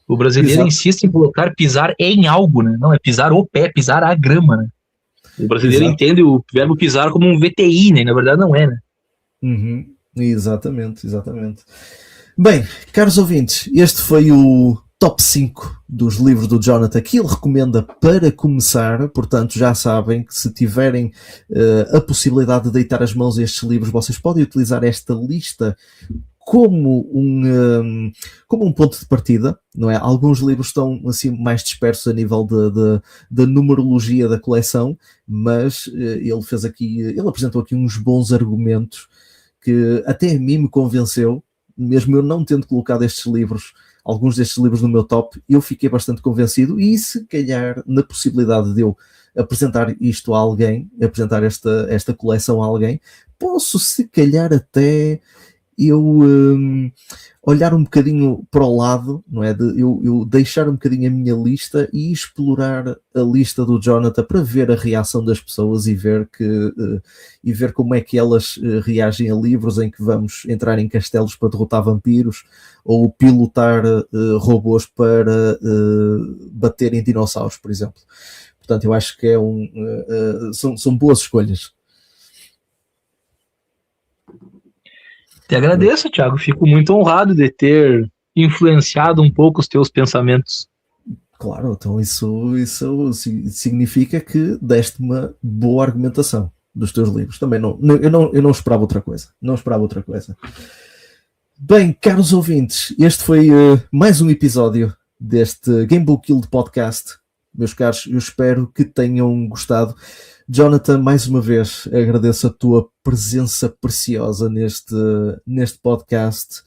O brasileiro insiste em colocar pisar em algo, né? Não, é pisar o pé, pisar a grama, né? O brasileiro entende o verbo pisar como um VTI, né? Na verdade não é, né? Uhum. Exatamente. Bem, caros ouvintes, este foi o top 5 dos livros do Jonathan que ele recomenda para começar. Portanto, já sabem que se tiverem a possibilidade de deitar as mãos a estes livros, vocês podem utilizar esta lista como um ponto de partida, não é? Alguns livros estão assim mais dispersos a nível da numerologia da coleção, mas ele apresentou aqui uns bons argumentos que até a mim me convenceu, mesmo eu não tendo colocado alguns destes livros no meu top, eu fiquei bastante convencido e se calhar na possibilidade de eu apresentar isto a alguém, apresentar esta coleção a alguém, posso se calhar até eu olhar um bocadinho para o lado, não é? Eu deixar um bocadinho a minha lista e explorar a lista do Jonathan para ver a reação das pessoas e ver como é que elas reagem a livros em que vamos entrar em castelos para derrotar vampiros ou pilotar robôs para bater em dinossauros, por exemplo. Portanto, eu acho que são boas escolhas. Te agradeço, Thiago. Fico muito honrado de ter influenciado um pouco os teus pensamentos. Claro, então isso significa que deste uma boa argumentação dos teus livros. Também eu não esperava outra coisa. Bem, caros ouvintes, este foi mais um episódio deste Game Book Guild Podcast. Meus caros, eu espero que tenham gostado. Jonathan, mais uma vez agradeço a tua presença preciosa neste podcast.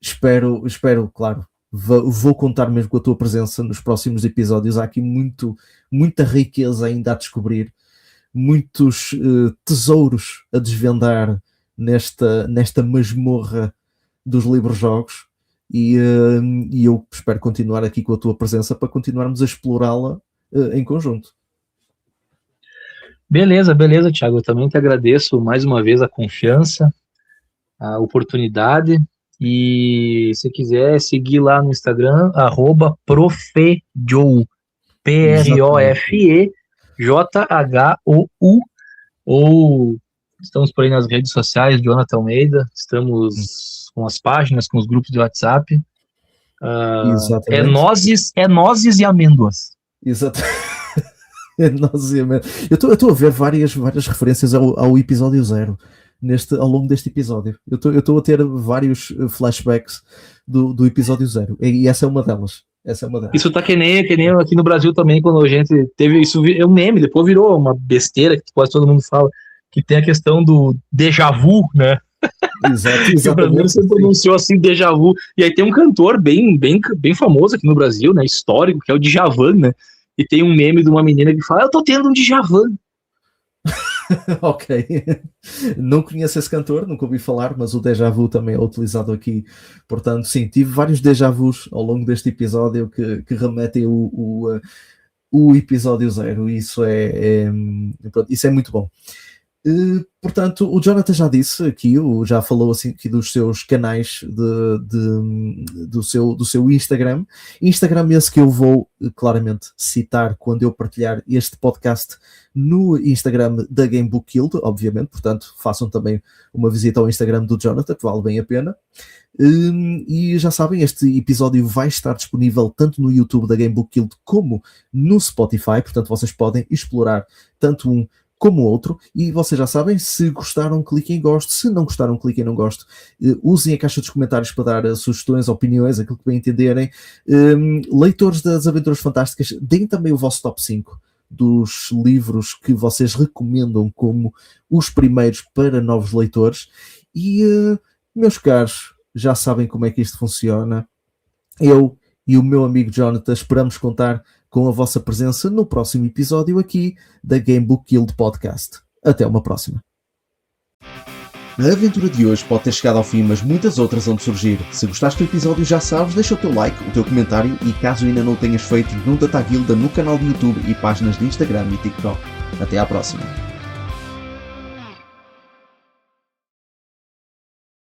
Espero, claro, vou contar mesmo com a tua presença nos próximos episódios. Há aqui muita riqueza ainda a descobrir, muitos tesouros a desvendar nesta masmorra dos livros-jogos e eu espero continuar aqui com a tua presença para continuarmos a explorá-la em conjunto. Beleza, Thiago. Eu também te agradeço mais uma vez a confiança, a oportunidade. E se quiser seguir lá no Instagram, @profejou, PROFEJHOU, ou estamos por aí nas redes sociais, Jonathan Almeida, estamos com as páginas, com os grupos de WhatsApp. É nozes e amêndoas. Exatamente. Eu estou a ver várias referências ao episódio 0 ao longo deste episódio. Eu estou a ter vários flashbacks do episódio 0 e essa é uma delas. Isso tá que nem aqui no Brasil também, quando a gente teve isso, é um meme, depois virou uma besteira que quase todo mundo fala, que tem a questão do déjà vu, né? Exatamente. O brasileiro se pronunciou assim, déjà vu. E aí tem um cantor bem famoso aqui no Brasil, né? Histórico, que é o Djavan, né? E tem um meme de uma menina que fala, eu tô tendo um Djavan. Ok. Não conheço esse cantor, nunca ouvi falar, mas o déjà vu também é utilizado aqui. Portanto, sim, tive vários déjà vus ao longo deste episódio que remetem o episódio 0. Isso isso é muito bom. Portanto, o Jonathan já disse aqui, já falou assim aqui dos seus canais do seu Instagram esse que eu vou claramente citar quando eu partilhar este podcast no Instagram da Game Book Guild, obviamente. Portanto, façam também uma visita ao Instagram do Jonathan, que vale bem a pena. E já sabem, este episódio vai estar disponível tanto no YouTube da Game Book Guild como no Spotify, portanto vocês podem explorar tanto um como outro, e vocês já sabem, se gostaram, cliquem em gosto, se não gostaram, cliquem em não gosto, usem a caixa dos comentários para dar sugestões, opiniões, aquilo que bem entenderem. Leitores das Aventuras Fantásticas, deem também o vosso top 5 dos livros que vocês recomendam como os primeiros para novos leitores. E, meus caros, já sabem como é que isto funciona. Eu e o meu amigo Jonathan esperamos contar com a vossa presença no próximo episódio aqui da Gamebook Guild Podcast. Até uma próxima. A aventura de hoje pode ter chegado ao fim, mas muitas outras hão de surgir. Se gostaste do episódio, já sabes, deixa o teu like, o teu comentário e caso ainda não o tenhas feito, junta-te à guilda no canal de YouTube e páginas de Instagram e TikTok. Até à próxima.